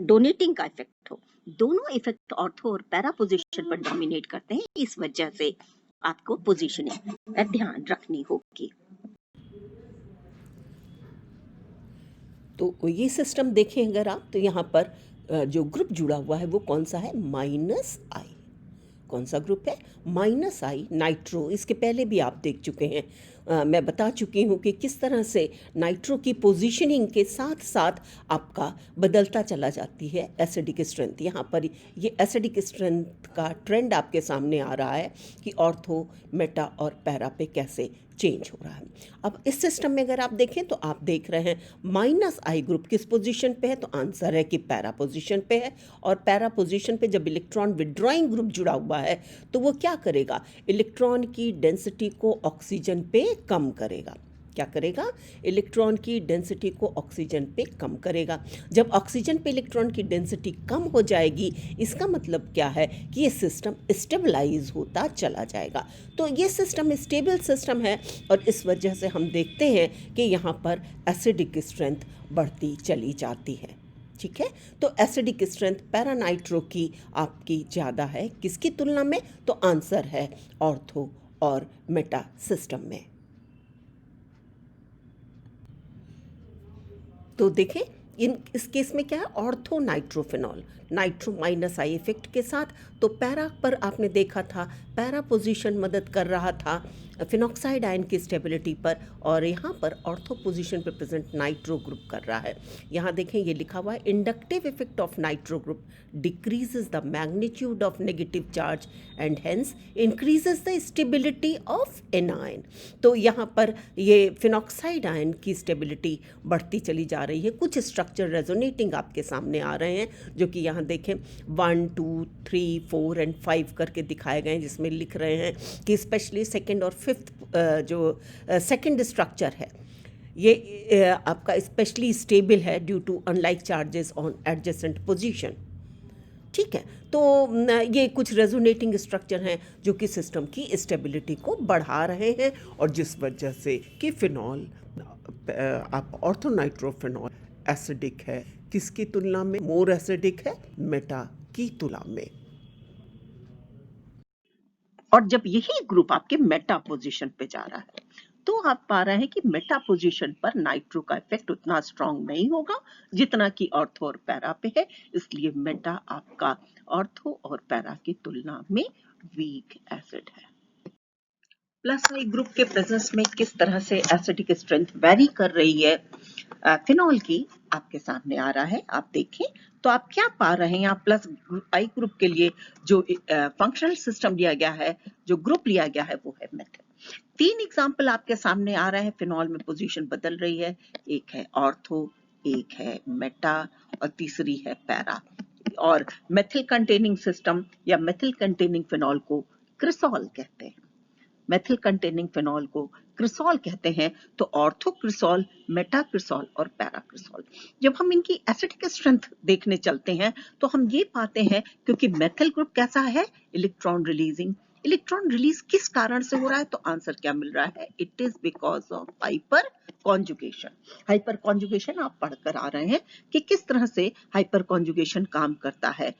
डोनेटिंग का इफेक्ट हो, दोनों इफेक्ट ऑर्थो और पैरा पोजीशन पर डोमिनेट करते हैं। इस वजह से आपको पोजीशनिंग का ध्यान रखनी होगी। तो ये सिस्टम देखें अगर आप, तो यहाँ पर जो ग्रुप जुड़ा हुआ है वो कौन सा है? माइनस आई। कौन सा ग्रुप है? माइनस आई, नाइट्रो। इसके पहले भी आप देख चुके हैं, मैं बता चुकी हूँ कि किस तरह से नाइट्रो की पोजीशनिंग के साथ साथ आपका बदलता चला जाती है एसिडिक स्ट्रेंथ। यहाँ पर ये एसिडिक स्ट्रेंथ का ट्रेंड आपके सामने आ रहा है कि ऑर्थो, मेटा और पैरा पे कैसे चेंज हो रहा है। अब इस सिस्टम में अगर आप देखें तो आप देख रहे हैं माइनस आई ग्रुप किस पोजीशन पे है? तो आंसर है कि पैरा पोजीशन पे है। और पैरा पोजीशन पे जब इलेक्ट्रॉन विथड्रॉइंग ग्रुप जुड़ा हुआ है तो वो क्या करेगा? इलेक्ट्रॉन की डेंसिटी को ऑक्सीजन पे कम करेगा। क्या करेगा? इलेक्ट्रॉन की डेंसिटी को ऑक्सीजन पे कम करेगा। जब ऑक्सीजन पे इलेक्ट्रॉन की डेंसिटी कम हो जाएगी, इसका मतलब क्या है कि ये सिस्टम स्टेबलाइज होता चला जाएगा। तो ये सिस्टम स्टेबल सिस्टम है और इस वजह से हम देखते हैं कि यहाँ पर एसिडिक स्ट्रेंथ बढ़ती चली जाती है। ठीक है, तो एसिडिक स्ट्रेंथ पैरानाइट्रो की आपकी ज़्यादा है, किसकी तुलना में? तो आंसर है ऑर्थो और मेटा सिस्टम में। तो देखें इस केस में क्या है? Ortho nitrophenol, nitro minus I effect के साथ। तो पैरा पर आपने देखा था, पैरा पोजीशन मदद कर रहा था फिनॉक्साइड आयन की स्टेबिलिटी पर, और यहाँ पर ऑर्थो पोजीशन पर प्रेजेंट नाइट्रो ग्रुप कर रहा है। यहाँ देखें ये लिखा हुआ है, inductive effect of nitro group decreases the magnitude of negative charge and hence increases the stability of anion. तो यहाँ पर ये फिनॉक्साइड आयन की स्टेबिलिटी बढ़ती चली जा रही है। कुछ स्ट्रक्चर रेजोनेटिंग आपके सामने आ रहे हैं, जो कि यहाँ देखें 1 2 3 4 एंड 5 करके दिखाए गए हैं, जिसमें लिख रहे हैं कि स्पेशली सेकेंड और फिफ्थ जो सेकेंड स्ट्रक्चर है ये आपका स्पेशली स्टेबल है due to unlike charges on adjacent position. ठीक है, तो ये कुछ रेजोनेटिंग स्ट्रक्चर हैं जो कि सिस्टम की स्टेबिलिटी को बढ़ा रहे हैं, और जिस वजह से कि फिनॉल, आप ऑर्थोनाइट्रोफिनॉल एसिडिक है, किसकी तुलना में मोर एसिडिक है, मेटा की तुलना में। और जब यही ग्रुप आपके मेटा पोजीशन पे जा रहा है तो आप पा रहे हैं कि मेटा पोजीशन पर नाइट्रो का इफेक्ट उतना स्ट्रांग नहीं होगा जितना कि ऑर्थो और पैरा पे है, इसलिए मेटा आपका ऑर्थो और पैरा की तुलना में वीक एसिड है। प्लस आई ग्रुप के प्रेजेंस में किस तरह से एसिडिक स्ट्रेंथ वेरी कर रही है फिनॉल की आपके सामने आ रहा है। आप देखें तो आप क्या पा रहे हैं, यहाँ प्लस आई ग्रुप के लिए जो फंक्शनल सिस्टम लिया गया है, जो ग्रुप लिया गया है वो है मेथिल। 3 एग्जाम्पल आपके सामने आ रहे हैं, फिनॉल में पोजीशन बदल रही है, एक है ऑर्थो, एक है मेटा और तीसरी है पैरा। और मेथिल कंटेनिंग सिस्टम या मेथिल कंटेनिंग फिनॉल को क्रिसॉल कहते हैं, मेथिल कंटेनिंग फिनॉल को क्रिसॉल कहते हैं। तो ऑर्थो क्रिसॉल, मेटा क्रिसॉल और पैरा क्रिसॉल। जब हम इनकी एसिडिक स्ट्रेंथ देखने चलते हैं तो हम ये पाते हैं, क्योंकि मेथिल ग्रुप कैसा है, इलेक्ट्रॉन रिलीजिंग। इलेक्ट्रॉन रिलीज किस कारण से हो रहा है, तो आंसर क्या मिल रहा है, it is because of hyper conjugation. Hyper conjugation आप पढ़कर आ रहे हैं कि किस तरह से हाइपर कॉन्जुगेशन काम करता है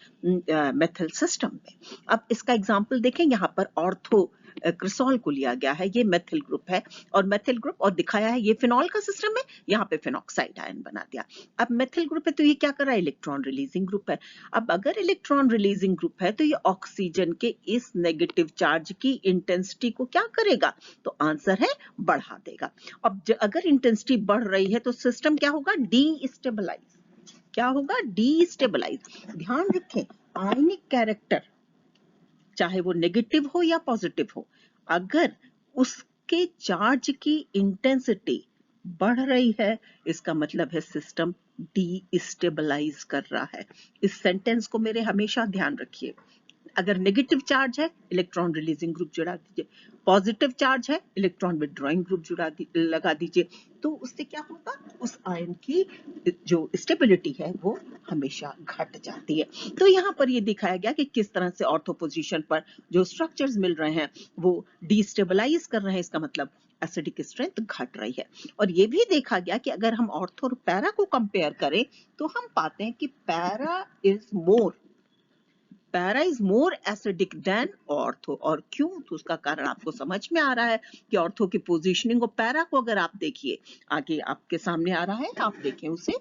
मेथिल सिस्टम में। अब इसका एग्जांपल देखें, यहाँ पर ऑर्थो क्रिसॉल को लिया गया है, ये मेथिल ग्रुप है और मेथिल ग्रुप, और दिखाया है ये फिनॉल का सिस्टम है, यहाँ पे फिनॉक्साइड आयन बना दिया। अब मेथिल ग्रुप है तो ये क्या कर रहा है, इलेक्ट्रॉन रिलीजिंग ग्रुप है। अब अगर इलेक्ट्रॉन रिलीजिंग ग्रुप है तो ये ऑक्सीजन के इस नेगेटिव चार्ज की इंटेंसिटी को क्या करेगा, तो आंसर है बढ़ा देगा। अब अगर इंटेंसिटी बढ़ रही है तो सिस्टम क्या होगा, डीस्टेबलाइज। क्या होगा, डीस्टेबलाइज। ध्यान रखें, आयनिक कैरेक्टर चाहे वो नेगेटिव हो या पॉजिटिव हो, अगर उसके चार्ज की इंटेंसिटी बढ़ रही है, इसका मतलब है सिस्टम डीस्टेबलाइज कर रहा है। इस सेंटेंस को मेरे हमेशा ध्यान रखिए। अगर नेगेटिव चार्ज है, इलेक्ट्रॉन रिलीजिंग ग्रुप जुड़ा दीजिए, पॉजिटिव चार्ज है, इलेक्ट्रॉन विड्रॉइंग ग्रुप लगा दीजिए, तो उससे क्या होगा, उस आयन की जो स्टेबिलिटी है वो हमेशा घट जाती है। तो यहाँ पर ये दिखाया गया कि किस तरह से ऑर्थो पोजीशन पर जो स्ट्रक्चर्स मिल रहे हैं वो डिस्टेबलाइज कर रहे हैं, इसका मतलब एसिडिक स्ट्रेंथ घट रही है। और ये भी देखा गया कि अगर हम ऑर्थो और पैरा को कंपेयर करें तो हम पाते हैं कि para is more acidic then ortho. और क्यों, तो उसका कारण आपको समझ में आ रहा है कि ऑर्थो की पोजीशनिंग और पैरा को अगर आप देखिए, आगे आपके सामने आ रहा है, आप देखें उसे।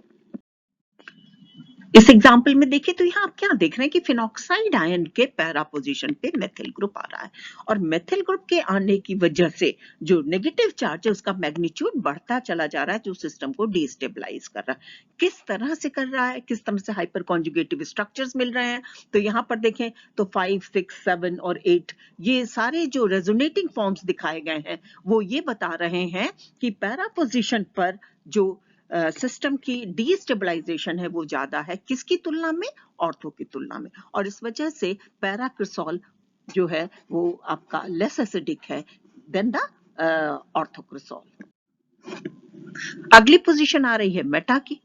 इस एग्जाम्पल में देखें तो यहाँ आप क्या देख रहे हैं कि फिनॉक्साइड आयन के पैरा पोजीशन पे मेथिल ग्रुप आ रहा है, और मेथिल ग्रुप के आने की वजह से जो नेगेटिव चार्ज है उसका मैग्नीट्यूड बढ़ता चला जा रहा है, जो सिस्टम को डिस्टेबलाइज कर रहा है। किस तरह से कर रहा है, किस तरह से हाइपर कॉन्जुगेटिव स्ट्रक्चर्स मिल रहे हैं, तो यहाँ पर देखें तो 5, 6, 7 और 8 ये सारे जो रेजोनेटिंग फॉर्म्स दिखाए गए हैं वो ये बता रहे हैं कि पैरा पोजीशन पर जो सिस्टम की डीस्टेबलाइजेशन है वो ज्यादा है, किसकी तुलना में, ऑर्थो की तुलना में। और इस वजह से पैराक्रिसॉल जो है वो आपका लेस एसिडिक है देन द ऑर्थोक्रिसॉल। अगली पोजीशन आ रही है मेटा की।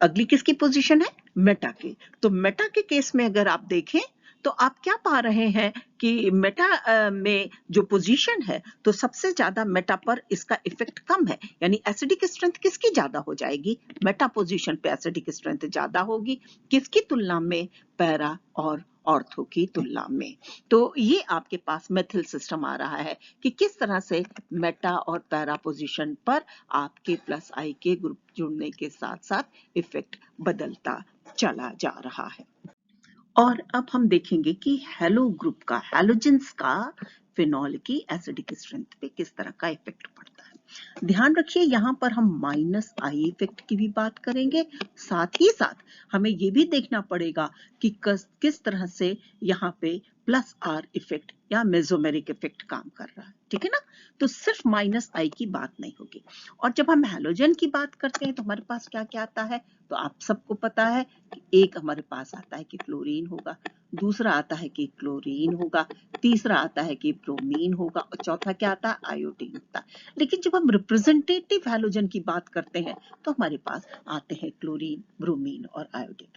अगली किसकी पोजीशन है, मेटा की। तो मेटा के केस में अगर आप देखें तो आप क्या पा रहे हैं कि मेटा में जो पोजीशन है तो सबसे ज्यादा मेटा पर इसका इफेक्ट कम है, यानी एसिडिक स्ट्रेंथ किसकी ज्यादा हो जाएगी, मेटा पोजीशन पे एसिडिक स्ट्रेंथ ज्यादा होगी, किसकी तुलना में, पैरा और ऑर्थो की तुलना में। तो ये आपके पास मेथिल सिस्टम आ रहा है कि किस तरह से मेटा और पैरा पोजीशन पर आपके प्लस आई के ग्रुप जुड़ने के साथ साथ इफेक्ट बदलता चला जा रहा है। और अब हम देखेंगे कि हैलो ग्रुप का, हैलोजेंस का फिनॉल की एसिडिक स्ट्रेंथ पे किस तरह का इफेक्ट पड़ता है। ध्यान रखिए यहाँ पर हम माइनस आई इफेक्ट की भी बात करेंगे, साथ ही साथ हमें ये भी देखना पड़ेगा कि किस तरह से यहाँ पे प्लस आर इफेक्ट या मेसोमेरिक इफेक्ट काम कर रहा है, ठीक है ना। तो सिर्फ माइनस आई की बात नहीं होगी। और जब हम हैलोजन की बात करते हैं तो हमारे पास क्या क्या आता है, तो आप सबको पता है कि एक हमारे पास आता है कि फ्लोरीन होगा, दूसरा आता है कि क्लोरीन होगा, तीसरा आता है कि ब्रोमीन होगा और चौथा क्या आता है? आयोडीन होता है। लेकिन जब हम रिप्रेजेंटेटिव हैलोजन की बात करते हैं तो हमारे पास आते हैं क्लोरीन, ब्रोमीन और आयोडीन।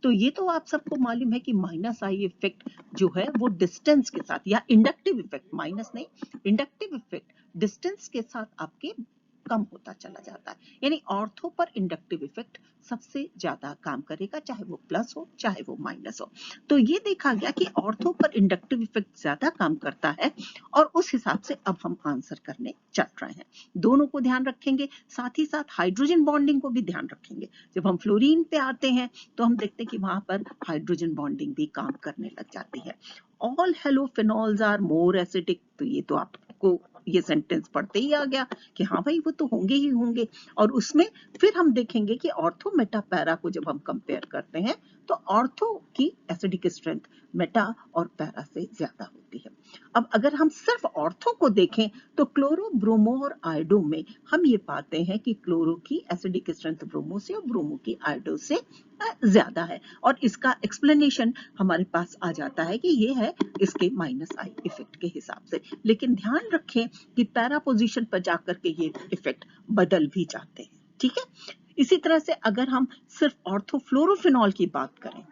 तो ये तो आप सबको मालूम है कि माइनस आई इफेक्ट जो है वो डिस्टेंस के साथ, या इंडक्टिव इफेक्ट, माइनस नहीं, इंडक्टिव इफेक्ट डिस्टेंस के साथ आपके कम होता चला जाता है। यानी ऑर्थो पर इंडक्टिव इफेक्ट सबसे ज्यादा काम करेगा, चाहे वो प्लस हो चाहे वो माइनस हो। तो ये देखा गया कि ऑर्थो पर इंडक्टिव इफेक्ट ज्यादा काम करता है और उस हिसाब से अब हम आंसर करने चल रहे हैं। दोनों को ध्यान रखेंगे, साथ ही साथ हाइड्रोजन बॉन्डिंग को भी ध्यान रखेंगे। जब हम फ्लोरीन पे आते हैं तो हम देखते हैं कि वहां पर हाइड्रोजन बॉन्डिंग भी काम करने लग जाती है। ऑल हेलोफिनॉल्स आर मोर एसिडिक, तो ये तो आपको ये सेंटेंस पढ़ते ही आ गया कि हाँ भाई वो तो होंगे ही होंगे। और उसमें फिर हम देखेंगे कि ऑर्थो मेटा पैरा को जब हम कंपेयर करते हैं तो ऑर्थो की एसिडिक स्ट्रेंथ मेटा और पैरा से ज्यादा होती है। अब अगर हम सिर्फ ऑर्थो को देखें तो क्लोरो, ब्रोमो और आयोडो में हम ये पाते हैं कि क्लोरो की एसिडिक स्ट्रेंथ ब्रोमो से और ब्रोमो की आयोडो से ज्यादा है। और इसका एक्सप्लेनेशन हमारे पास आ जाता है कि ये है इसके माइनस आई इफेक्ट के हिसाब से। लेकिन ध्यान रखें कि पैरा पोजीशन पर जाकर के ये इफेक्ट बदल भी जाते हैं, ठीक है। इसी तरह से अगर हम सिर्फ ऑर्थोफ्लोरोफिनॉल की बात करें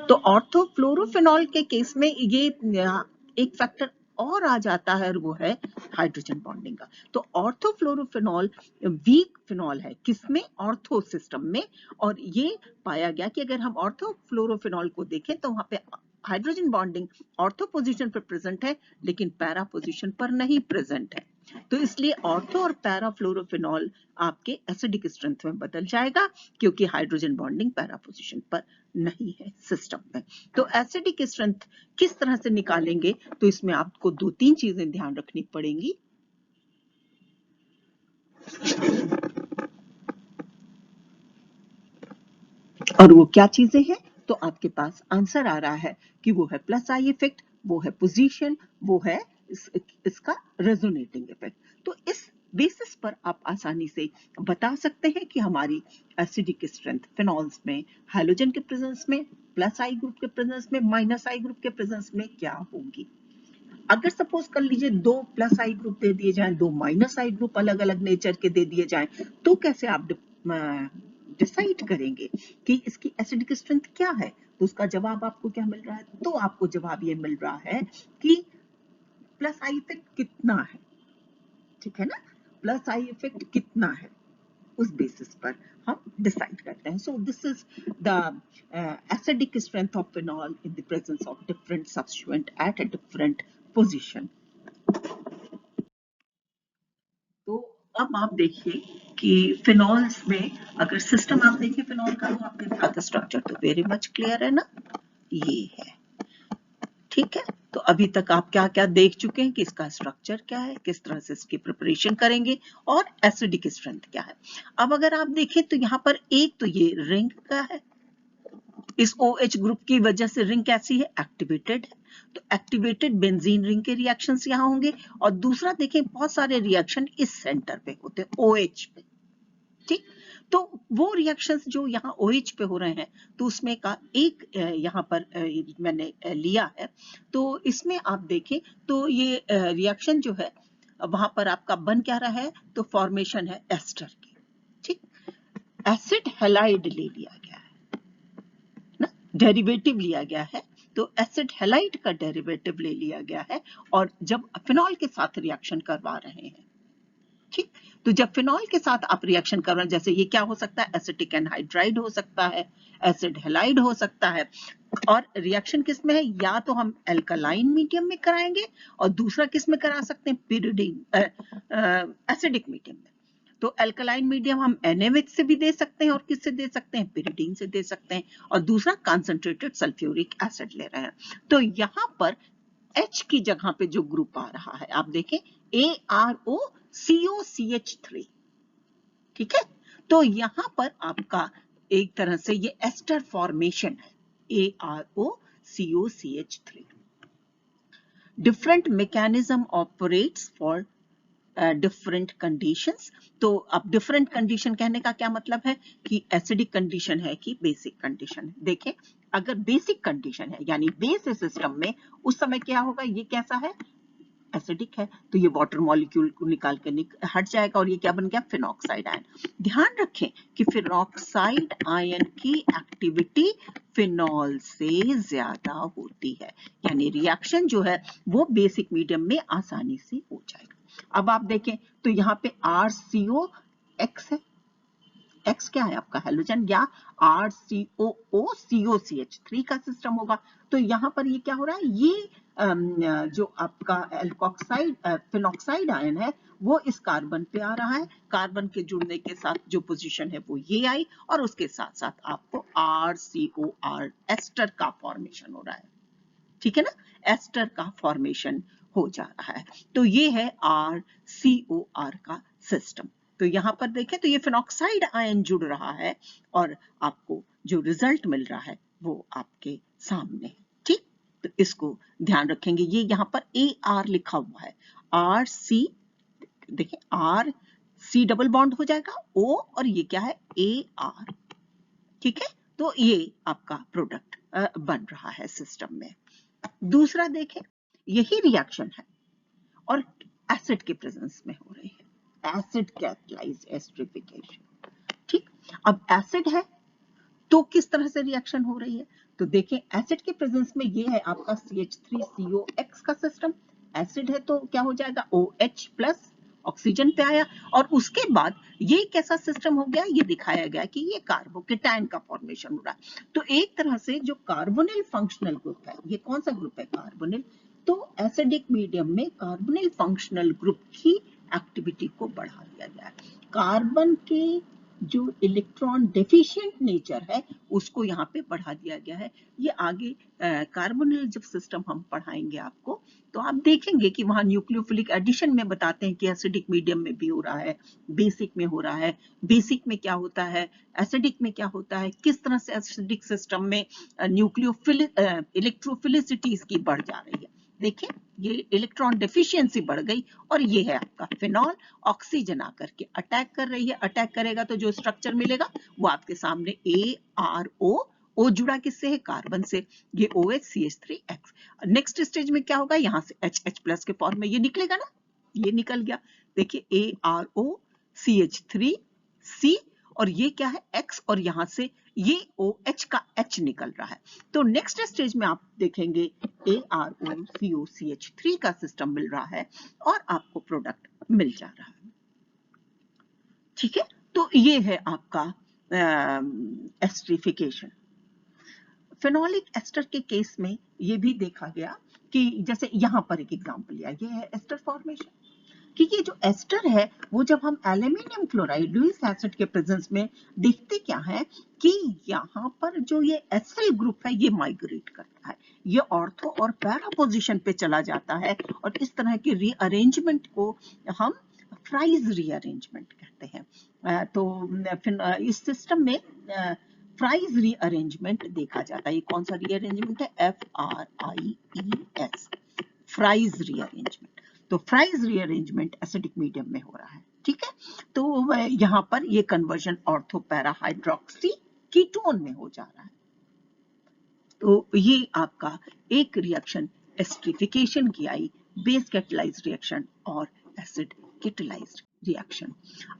तो ऑर्थोफ्लोरोफिनॉल के केस में ये एक फैक्टर और आ जाता है और वो है हाइड्रोजन बॉन्डिंग का। तो ऑर्थोफ्लोरोफिनॉल वीक फिनॉल है, किसमें? ऑर्थो सिस्टम में। और ये पाया गया कि अगर हम ऑर्थोफ्लोरोफिनॉल को देखें तो वहां पे हाइड्रोजन बॉन्डिंग ऑर्थो पोजीशन पर प्रेजेंट है लेकिन पैरा पोजीशन पर नहीं प्रेजेंट है। तो इसलिए ऑर्थो और पैरा फ्लोरोफिनॉल आपके एसिडिक स्ट्रेंथ में बदल जाएगा क्योंकि हाइड्रोजन बॉन्डिंग पैरा पोजीशन पर नहीं है सिस्टम में। तो एसिडिक स्ट्रेंथ किस तरह से निकालेंगे? तो इसमें आपको 2-3 चीजें ध्यान रखनी पड़ेंगी। और वो क्या चीजें हैं? तो आपके पास आंसर आ रहा है कि वो है प्लस आई इफेक्ट, वो है पोजीशन, वो है इसका रेजोनेटिंग इफेक्ट। तो इस बेसिस पर आप आसानी से बता सकते हैं कि हमारी एसिडिक स्ट्रेंथ फिनॉल्स में हाइड्रोजन के प्रेजेंस में, प्लस आई ग्रुप के प्रेजेंस में, माइनस आई ग्रुप के प्रेजेंस में क्या होगी। अगर सपोज कर लीजिए 2 प्लस आई ग्रुप दे दिए जाएं, 2 माइनस आई ग्रुप अलग अलग नेचर के दे दिए जाएं, तो कैसे आप डिसाइड करेंगे कि इसकी एसिडिक स्ट्रेंथ क्या है? तो उसका जवाब आपको क्या मिल रहा है? तो आपको जवाब ये मिल रहा है कि प्लस आई इफेक्ट कितना है, ठीक है ना। प्लस आई इफेक्ट कितना है उस बेसिस पर हम डिसाइड करते हैं। सो this is the acidic strength of phenol in the presence of different substituent at a different position. तो अब आप देखिए कि फिनॉल्स में अगर सिस्टम आप देखिए फिनॉल का, तो आपके साथ स्ट्रक्चर तो वेरी मच क्लियर है ना, ये है, ठीक है। तो अभी तक आप क्या क्या देख चुके हैं कि इसका स्ट्रक्चर क्या है, किस तरह से इसकी प्रिपरेशन करेंगे और एसिडिक स्ट्रेंथ क्या है। अब अगर आप देखें तो यहाँ पर एक तो ये रिंग का है, इस OH ग्रुप की वजह से रिंग कैसी है? एक्टिवेटेड है। तो एक्टिवेटेड बेंजीन रिंग के रिएक्शंस यहां होंगे। और दूसरा देखें बहुत सारे रिएक्शन इस सेंटर पे होते हैं, OH पे, ठीक। तो वो रिएक्शंस जो यहाँ OH पे हो रहे हैं तो उसमें का एक यहाँ पर मैंने लिया है। तो इसमें आप देखें तो ये रिएक्शन जो है वहां पर आपका बन क्या रहा है? तो फॉर्मेशन है एस्टर की, ठीक। एसिड हैलाइड ले लिया गया है ना, डेरिवेटिव लिया गया है। तो एसिड हैलाइड का डेरिवेटिव ले लिया गया है और जब फिनॉल के साथ रिएक्शन करवा रहे हैं, ठीक। तो जब फिनॉल के साथ आप रिएक्शन कर रहे हैं, जैसे ये क्या हो सकता है? एसिटिक एनहाइड्राइड हो सकता है, एसिड हैलाइड हो सकता है। और रिएक्शन किस में है? या तो हम एल्कलाइन मीडियम में कराएंगे और दूसरा किस में करा सकते हैं? पिरिडिन एसिडिक मीडियम में। तो एल्कलाइन मीडियम हम NaOH से भी दे सकते हैं और किससे दे सकते हैं? पिरिडीन से दे सकते हैं। और दूसरा कंसंट्रेटेड सल्फ्यूरिक एसिड ले रहे हैं। तो यहां पर H की जगह पे जो ग्रुप आ रहा है आप देखें AROCOCH3, ठीक है। तो यहां पर आपका एक तरह से ये एस्टर फॉर्मेशन है, AROCOCH3। Different mechanism operates for different conditions. तो अब डिफरेंट कंडीशन कहने का क्या मतलब है कि एसिडिक कंडीशन है कि बेसिक कंडीशन है। देखें अगर बेसिक कंडीशन है यानी बेस सिस्टम में, उस समय क्या होगा, ये कैसा है, एसिडिक है, तो ये वाटर मॉलिक्यूल को निकाल कर हट जाएगा और ये क्या बन गया, फिनॉक्साइड आयन। ध्यान रखें कि फिनॉक्साइड आयन की एक्टिविटी फिनॉल से ज्यादा होती है, यानी रिएक्शन जो है वो बेसिक मीडियम में आसानी से हो जाएगा। अब आप देखें तो यहाँ पे RCOX है, X क्या है आपका हेलोजन, या RCOOCOCH3 का सिस्टम होगा। तो यहाँ पर ये क्या हो रहा है, ये जो आपका एल्कोक्साइड फिनॉक्साइड आयन है वो इस कार्बन पे आ रहा है, कार्बन के जुड़ने के साथ जो पोजीशन है वो ये आई, और उसके साथ साथ आपको RCOR एस्टर का फॉर्मेशन हो रहा है, ठीक है ना, एस्टर का फॉर्मेशन हो जा रहा है। तो ये है RCOR का सिस्टम। तो यहां पर देखें तो ये फिनॉक्साइड आयन जुड़ रहा है और आपको जो रिजल्ट मिल रहा है वो आपके सामने है, ठीक। तो इसको ध्यान रखेंगे, ये यहां पर AR लिखा हुआ है, RC, देखिए RC डबल बॉन्ड हो जाएगा O, और ये क्या है, AR, ठीक है। तो ये आपका प्रोडक्ट बन रहा है सिस्टम में। दूसरा देखें, यही रिएक्शन है और एसिड के प्रेजेंस में हो रही है, एसिड कैटालाइज्ड एस्टरिफिकेशन, ठीक। अब एसिड है तो किस तरह से रिएक्शन हो रही है, तो देखें एसिड के प्रेजेंस में ये है आपका CH3COX का सिस्टम, एसिड है तो क्या हो जाएगा, OH प्लस, ऑक्सीजन पे आया, और उसके बाद ये कैसा सिस्टम हो गया, ये दिखाया गया कि ये कार्बोकेटायन का फॉर्मेशन हो रहा है। तो एक तरह से जो कार्बोनिल फंक्शनल ग्रुप है, ये कौन सा ग्रुप है, कार्बोनिल, तो एसिडिक मीडियम में कार्बोनिल फंक्शनल ग्रुप की एक्टिविटी को बढ़ा दिया गया है। कार्बन के जो इलेक्ट्रॉन डेफिशिएंट नेचर है उसको यहाँ पे बढ़ा दिया गया है। ये आगे कार्बोनिल जब सिस्टम हम पढ़ाएंगे आपको, तो आप देखेंगे कि वहां न्यूक्लियोफिलिक एडिशन में बताते हैं कि एसिडिक मीडियम में भी हो रहा है, बेसिक में हो रहा है, बेसिक में क्या होता है, एसिडिक में क्या होता है, किस तरह से एसिडिक सिस्टम में इलेक्ट्रोफिलिसिटी इसकी बढ़ जा रही है। देखिए ये इलेक्ट्रॉन डेफिशिएंसी बढ़ गई और ये है आपका फिनॉल, ऑक्सीजन आकर के अटैक कर रही है, अटैक करेगा तो जो स्ट्रक्चर मिलेगा वो आपके सामने ARO, O जुड़ा किससे है, कार्बन से, ये OHCH3X। नेक्स्ट स्टेज में क्या होगा, यहां से HH प्लस के फॉर्म में ये निकलेगा ना, ये निकल गया, देखिए AROCH3C, और ये क्या है X, और यहां से ये OH का H निकल रहा है। तो नेक्स्ट स्टेज में आप देखेंगे AROCOCH3 का सिस्टम मिल रहा है और आपको प्रोडक्ट मिल जा रहा है, ठीक है। तो ये है आपका एस्टरिफिकेशन। फेनोलिक एस्टर के केस में ये भी देखा गया कि जैसे यहां पर एक एग्जांपल लिया, ये है एस्टर फॉर्मेशन, कि ये जो एस्टर है वो जब हम एल्यूमिनियम क्लोराइड लुईस एसिड के प्रेजेंस में देखते क्या है कि यहाँ पर जो ये एसिल ग्रुप है ये माइग्रेट करता है, ये ऑर्थो और पैरा पोजीशन पे चला जाता है, और इस तरह की रीअरेंजमेंट को हम फ्राइज रीअरेंजमेंट कहते हैं। तो इस सिस्टम में फ्राइज रीअरेंजमेंट देखा जाता है। ये कौन सा रीअरेंजमेंट है, FRIES, फ्राइज रीअरेंजमेंट। तो फ्राइज रीअरेंजमेंट एसिडिक मीडियम में हो रहा है, ठीक है। तो यहाँ पर ये conversion ortho para hydroxy ketone में हो जा रहा है। तो ये आपका एक रिएक्शन एस्टरिफिकेशन की आई, बेस कैटालाइज्ड रिएक्शन और एसिड कैटालाइज्ड रिएक्शन।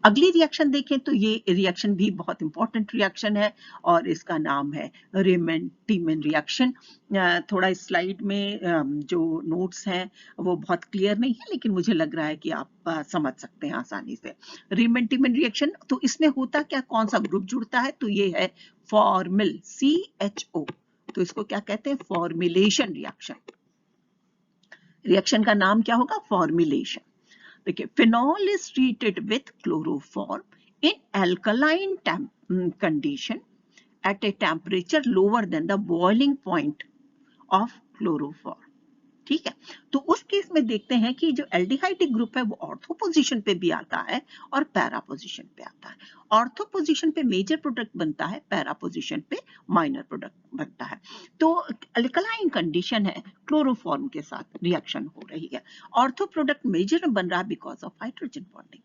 अगली रिएक्शन देखें तो ये रिएक्शन भी बहुत इंपॉर्टेंट रिएक्शन है और इसका नाम है रेमन-टीमन रिएक्शन। थोड़ा स्लाइड में जो नोट्स हैं वो बहुत क्लियर नहीं है, लेकिन मुझे लग रहा है कि आप समझ सकते हैं आसानी से। रेमन-टीमन रिएक्शन, तो इसमें होता क्या, कौन सा ग्रुप जुड़ता है, तो ये है फॉर्मिल, CHO, तो इसको क्या कहते हैं, फॉर्मिलेशन रिएक्शन। रिएक्शन का नाम क्या होगा, फॉर्मिलेशन। देखिए, phenol is treated with chloroform in alkaline condition at a temperature lower than the boiling point of chloroform, ठीक है। तो उस केस में देखते हैं कि जो एल्डिहाइडिक ग्रुप है वो ऑर्थो पोजीशन पे भी आता है और पैरा पोजीशन पे आता है। ऑर्थो पोजीशन पे मेजर प्रोडक्ट बनता है, पैरा पोजीशन पे माइनर प्रोडक्ट बनता है। तो अल्कलाइन कंडीशन है, क्लोरोफॉर्म के साथ रिएक्शन हो रही है। ऑर्थो प्रोडक्ट मेजर में बन रहा है because of hydrogen bonding,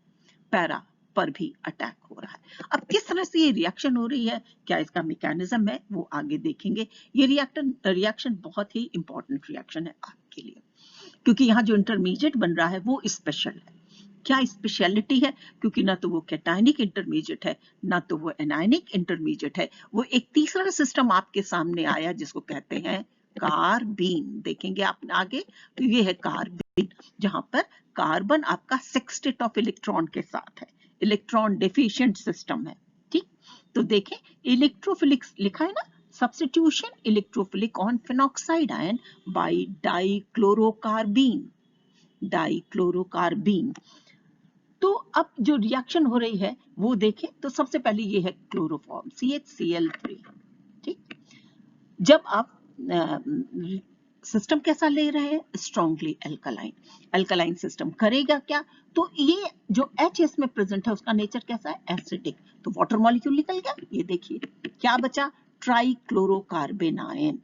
para पर भी अटैक हो रहा है। अब किस तरह से ये रिएक्शन हो रही है, क्या इसका मैकेनिज्म है, वो आगे देखेंगे। ये रिएक्शन बहुत ही इंपॉर्टेंट रिएक्शन है आपके लिए, क्योंकि यहाँ जो इंटरमीडिएट बन रहा है वो स्पेशल है। क्या स्पेशलिटी है, क्योंकि ना तो वो कैटायनिक इंटरमीडिएट है, ना तो वो एनायनिक इंटरमीडिएट है, वो एक तीसरा सिस्टम आपके सामने आया जिसको कहते हैं कार्बीन। देखेंगे आप आगे, तो ये है कार्बीन, जहां पर कार्बन आपका सेक्सटेट ऑफ इलेक्ट्रॉन के साथ है, इलेक्ट्रॉन डेफिशिएंट सिस्टम है। ठीक, तो देखें इलेक्ट्रोफिलिक लिखा है ना, substitution electrophilic on phenoxide ion bye डाइक्लोरोकार्बीन, डाइक्लोरोकार्बीन। तो अब जो रिएक्शन हो रही है वो देखें, तो सबसे पहले ये है क्लोरोफॉर्म CHCl3। ठीक, जब आप सिस्टम कैसा ले रहे हैं, स्ट्रांगली एल्कलाइन, एल्कलाइन सिस्टम करेगा क्या, तो ये जो H इसमें प्रेजेंट है उसका नेचर कैसा है, एसिडिक, तो वाटर मॉलिक्यूल निकल गया। ये देखिए क्या बचा, ट्राइक्लोरोकार्बन आयन,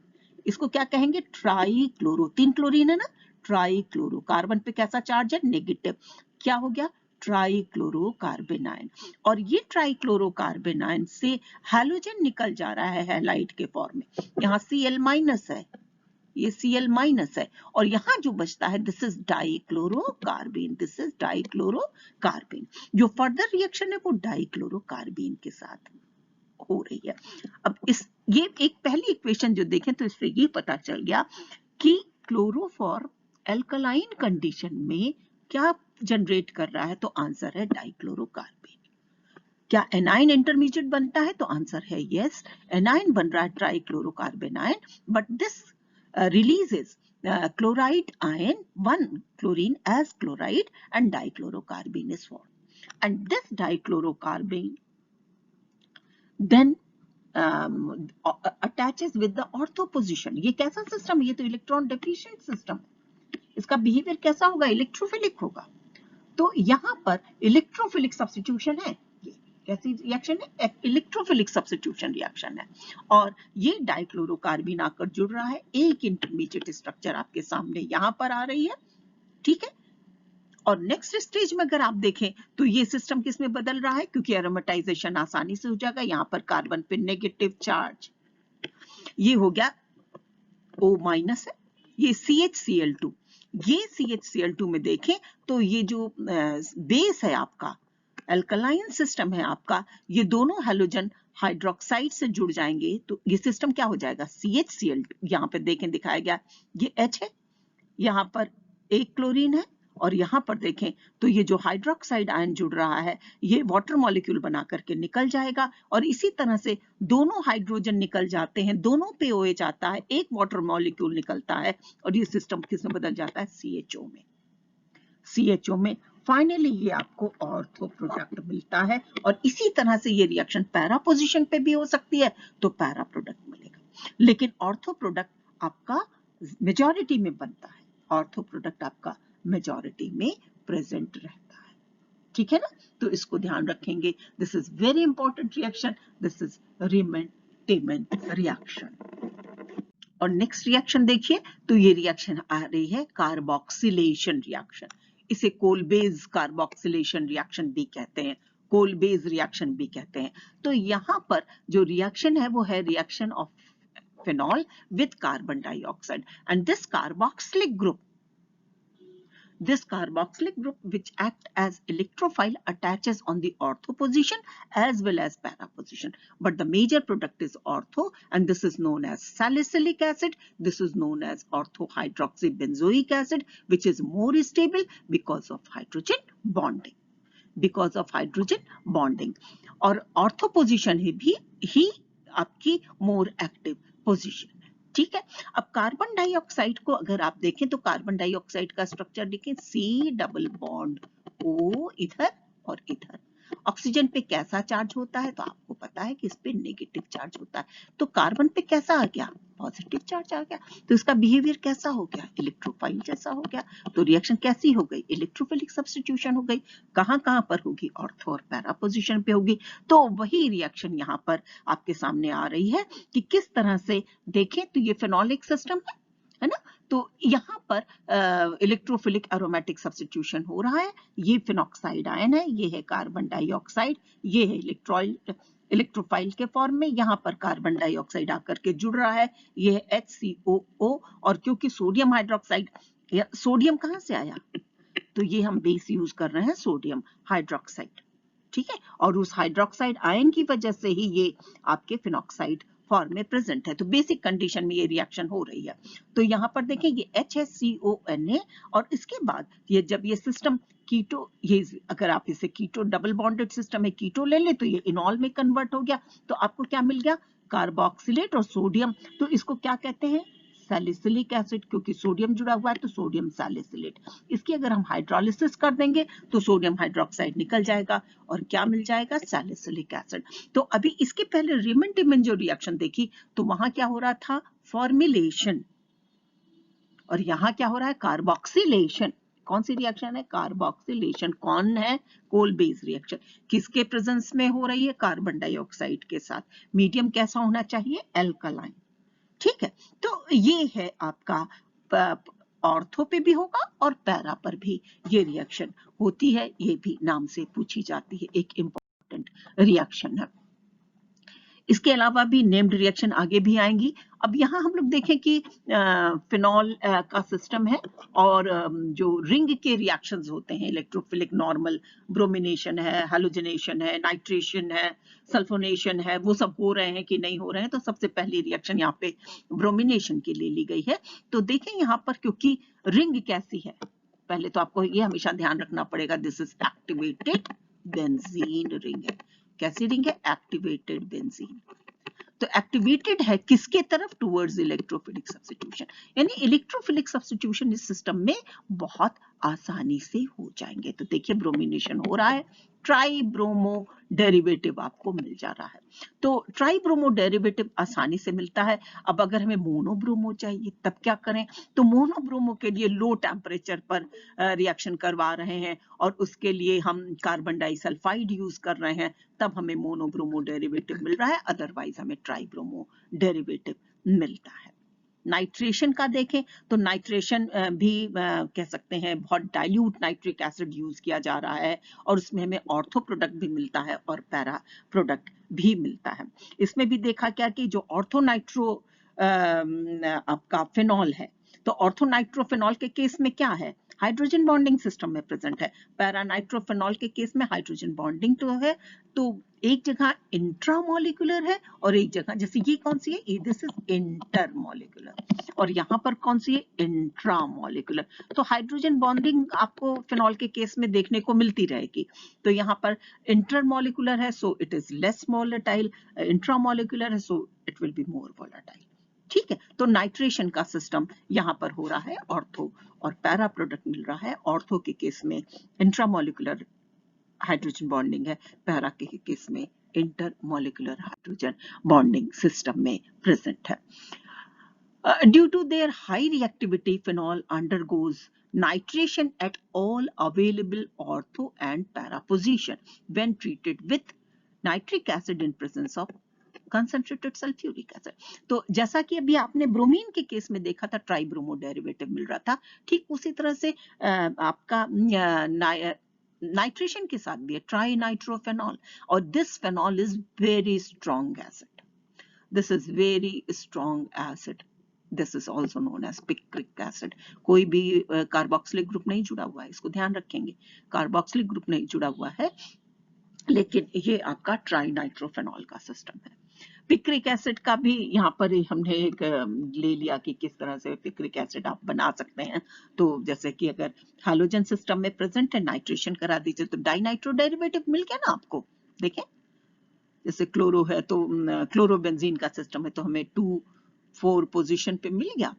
इसको क्या कहेंगे, ट्राइक्लोरो, 3 क्लोरीन है ना, ट्राइक्लोरो, कार्बन पे कैसा चार्ज है, नेगेटिव, क्या हो गया, ट्राइक्लोरोकार्बन आयन। और ये ट्राइक्लोरोकार्बन आयन से हैलोजन निकल जा रहा है हैलाइड के फॉर्म में, यहाँ Cl- है, ये Cl- है, और यहाँ जो बचता है दिस इज डाइक्लोरोकार्बन, दिस इज डाइक्लोरोकार्बन। जो फर्दर रिएक्शन है वो डाइक्लोरोकार्बन के साथ हो रही है। अब ये एक पहली इक्वेशन जो देखें तो इससे ये पता चल गया कि क्लोरोफॉर्म एल्कलाइन कंडीशन में क्या जनरेट कर रहा है, तो आंसर है डाइक्लोरोकार्बन। क्या एनाइन इंटरमीडिएट बनता है, तो आंसर है यस, एनाइन बन रहा है trichlorocarbon anion, but this releases chloride ion, one chlorine as chloride, and dichlorocarbon is formed. And this dichlorocarbon then attaches with the ortho position. ये कैसा सिस्टम, ये तो इलेक्ट्रॉन डेफिशिएंट सिस्टम, इसका behaviour कैसा होगा, इलेक्ट्रोफिलिक होगा। तो यहाँ पर इलेक्ट्रोफिलिक सब्स्टिट्यूशन है, कैसी रिएक्शन है, इलेक्ट्रोफिलिक सब्स्टिट्यूशन रिएक्शन है, और ये डाइक्लोरोकार्बन आकर जुड़ रहा है, एक इंटरमीडिएट स्ट्रक्चर आपके सामने यहां पर आ रही है। ठीक है, और नेक्स्ट स्टेज में अगर आप देखें तो ये सिस्टम किसमें बदल रहा है, क्योंकि एरोमेटाइजेशन आसानी से हो जाएगा, यहाँ पर कार्बन पे नेगेटिव चार्ज, ये हो गया O- है, ये CHCl2, ये CHCl2 में देखें तो ये जो बेस है आपका, एल्कलाइन सिस्टम है आपका, ये दोनों हैलोजन हाइड्रोक्साइड से जुड़ जाएंगे, तो ये सिस्टम क्या हो जाएगा, CHCl, यहाँ पे देखें दिखाया गया, ये H है, यहाँ पर एक क्लोरीन है, और यहाँ पर देखें तो ये जो हाइड्रोक्साइड आयन जुड़ रहा है ये वाटर मॉलिक्यूल बना करके निकल जाएगा, और इसी तरह से दोनों हाइड्रोजन निकल जाते हैं, दोनों पे OH आता है, एक वाटर मॉलिक्यूल निकलता है, और ये सिस्टम किसमें बदल जाता है, CHO में, CHO में। फाइनली ये आपको ऑर्थो प्रोडक्ट मिलता है, और इसी तरह से ये रिएक्शन पैरा पोजीशन पे भी हो सकती है, तो पैरा प्रोडक्ट मिलेगा, लेकिन ऑर्थो प्रोडक्ट आपका मेजॉरिटी में बनता है, ऑर्थो प्रोडक्ट आपका मेजॉरिटी में प्रेजेंट रहता है। ठीक है ना, तो इसको ध्यान रखेंगे, this is very important reaction, this is Riemann reaction. और नेक्स्ट रिएक्शन देखिए, तो ये रिएक्शन आ रही है कार्बोक्सिलेशन रिएक्शन, इसे कोलबेज कार्बोक्सिलेशन रिएक्शन भी कहते हैं, कोलबेज रिएक्शन भी कहते हैं। तो यहाँ पर जो रिएक्शन है वो है reaction of phenol with carbon dioxide, and this carboxylic group which act as electrophile attaches on the ortho position as well as para position, but the major product is ortho, and this is known as salicylic acid, this is known as orthohydroxybenzoic acid, which is more stable because of hydrogen bonding, और ortho position ही आपकी more active position. ठीक है, अब carbon dioxide को अगर आप देखें तो कार्बन डाइऑक्साइड का स्ट्रक्चर देखें, C डबल बॉन्ड O इधर और इधर। ऑक्सीजन पे कैसा चार्ज होता है, तो आपको पता है कि इस पे नेगेटिव चार्ज होता है, तो कार्बन पे कैसा आ गया, पॉजिटिव चार्ज आ गया, तो इसका बिहेवियर कैसा हो गया, इलेक्ट्रोफाइल जैसा हो गया, तो रिएक्शन कैसी हो गई, इलेक्ट्रोफिलिक सब्स्टिट्यूशन हो गई। कहां कहां पर होगी, ऑर्थो और पैरा पोजीशन पे होगी। तो वही रिएक्शन यहाँ पर आपके सामने आ रही है कि किस तरह से देखें, तो ये फेनोलिक सिस्टम है, है ना। तो यहाँ पर इलेक्ट्रोफिलिक एरोमेटिक सब्स्टिट्यूशन हो रहा है। ये फिनॉक्साइड आयन है, ये है कार्बन डाइऑक्साइड, ये है इलेक्ट्रोफाइल के फॉर्म में, यहाँ पर कार्बन डाइऑक्साइड आकर के जुड़ रहा है, ये है HCOO। और क्योंकि सोडियम हाइड्रोक्साइड, सोडियम कहाँ से आया, तो ये हम बेस यूज कर रहे हैं सोडियम हाइड्रोक्साइड, ठीक है। और उस हाइड्रोक्साइड आयन की वजह से ही ये आपके फिनॉक्साइड फॉर्म में प्रेजेंट है। तो बेसिक कंडीशन में ये रिएक्शन हो रही है। तो यहाँ पर देखें ये HCONA, और इसके बाद ये जब ये सिस्टम कीटो, ये अगर आप इसे कीटो डबल बॉन्डेड सिस्टम है, कीटो ले लें तो ये इनॉल में कन्वर्ट हो गया। तो आपको क्या मिल गया, कार्बोक्सिलेट और सोडियम। तो इसको क्या कहते हैं, सैलिसिलिक एसिड, क्योंकि सोडियम जुड़ा हुआ है तो सोडियम सैलिसिलेट। इसकी अगर हम हाइड्रोलिसिस कर देंगे तो सोडियम हाइड्रोक्साइड निकल जाएगा और क्या मिल जाएगा, सैलिसिलिक एसिड। तो अभी इसके पहले रीमन टिमन जो रिएक्शन देखी तो वहां क्या हो रहा था, फॉर्मुलेशन, और यहाँ क्या हो रहा है, कार्बोक्सिलेशन। कौन सी रिएक्शन है, कार्बोक्सिलेशन। कौन है, कोल बेस रिएक्शन। किसके प्रेजेंस में हो रही है, कार्बन डाइऑक्साइड के साथ। मीडियम कैसा होना चाहिए, एल्कलाइन, ठीक है। तो ये है आपका, ऑर्थो पे भी होगा और पैरा पर भी ये रिएक्शन होती है, ये भी नाम से पूछी जाती है, एक इंपॉर्टेंट रिएक्शन है। इसके अलावा भी नेम्ड रिएक्शन आगे भी आएंगी। अब यहाँ हम लोग देखें कि फिनॉल का सिस्टम है, और जो रिंग के रिएक्शंस होते हैं, इलेक्ट्रोफिलिक नॉर्मल, ब्रोमिनेशन है, हैलोजनेशन है, नाइट्रेशन है, सल्फोनेशन है, वो सब हो रहे हैं कि नहीं हो रहे हैं। तो सबसे पहली रिएक्शन यहाँ पे ब्रोमिनेशन के लिए ली गई है। तो देखें यहाँ पर, क्योंकि रिंग कैसी है, पहले तो आपको ये हमेशा ध्यान रखना पड़ेगा, this is activated benzene ring है। कैसी रिंग है, एक्टिवेटेड बेंजीन। तो एक्टिवेटेड है किसके तरफ, टुवर्ड्स इलेक्ट्रोफिलिक सब्स्टिट्यूशन। यानी इलेक्ट्रोफिलिक सब्स्टिट्यूशन इस सिस्टम में बहुत आसानी से हो जाएंगे। तो देखिए ब्रोमिनेशन हो रहा है, ट्राई ब्रोमो डेरिवेटिव आपको मिल जा रहा है। तो ट्राई ब्रोमो डेरिवेटिव आसानी से मिलता है। अब अगर हमें मोनो ब्रोमो चाहिए तब क्या करें, तो मोनो ब्रोमो के लिए लो टेम्परेचर पर रिएक्शन करवा रहे हैं और उसके लिए हम कार्बन डाइसल्फाइड यूज कर रहे हैं, तब हमें मोनो ब्रोमो डेरिवेटिव मिल रहा है, अदरवाइज हमें ट्राई ब्रोमो डेरिवेटिव मिलता है। नाइट्रेशन का देखें तो नाइट्रेशन भी कह सकते हैं बहुत डाइल्यूट नाइट्रिक एसिड यूज किया जा रहा है, और उसमें हमें ऑर्थो प्रोडक्ट भी मिलता है और पैरा प्रोडक्ट भी मिलता है। इसमें भी देखा क्या कि जो ऑर्थो नाइट्रो आपका फिनॉल है, तो ऑर्थो नाइट्रोफिनॉल के केस में क्या है, हाइड्रोजन बॉन्डिंग सिस्टम में प्रेजेंट है। पैरा नाइट्रोफिनॉल के केस में हाइड्रोजन बॉन्डिंग तो है, तो एक जगह इंट्रामोलिकुलर है और एक जगह, जैसे ये कौन सी है, दिस इज इंटरमोलिकुलर, और यहाँ पर कौन सी है, इंट्रामोलिकुलर। तो हाइड्रोजन बॉन्डिंग आपको फिनॉल के केस में देखने को मिलती रहेगी। तो यहाँ पर इंटरमोलिकुलर है so it is less volatile, intramolecular है so it will be more volatile, ठीक है। तो नाइट्रेशन का सिस्टम यहाँ पर हो रहा है, ऑर्थो और पैरा प्रोडक्ट मिल रहा है। ऑर्थो के केस में इंट्रामोलिकुलर हाइड्रोजन बॉन्डिंग है, पैरा के केस में इंटरमोलिकुलर हाइड्रोजन बॉन्डिंग सिस्टम में प्रेजेंट है। Due to their high reactivity, phenol undergoes nitration at all available ortho and para position when treated with nitric acid in presence of concentrated sulfuric acid. तो जैसा कि अभी आपने bromine के case में देखा था, ट्राई ब्रोमो डेरिवेटिव मिल रहा था, ठीक उसी तरह से आपका नाइट्रेशन के साथ भी है, ट्राई नाइट्रोफेनॉल, और this phenol is very strong acid, this is very strong acid, this is also known as picric acid. कोई भी कार्बोक्सिलिक ग्रुप नहीं जुड़ा हुआ है, इसको ध्यान रखेंगे, कार्बोक्सिलिक ग्रुप नहीं जुड़ा हुआ है, लेकिन ये आपका ट्राई नाइट्रोफेनॉल का सिस्टम है। पिक्रिक एसिड का भी यहाँ पर हमने एक ले लिया कि किस तरह से पिक्रिक एसिड आप बना सकते हैं। तो जैसे कि अगर हैलोजन सिस्टम में प्रेजेंट है, नाइट्रेशन करा दीजिए तो डाइनाइट्रो डेरिवेटिव मिल गया ना आपको। देखें जैसे क्लोरो है तो क्लोरोबेंजीन का सिस्टम है, तो हमें 2,4 पोजीशन पे मिल गया,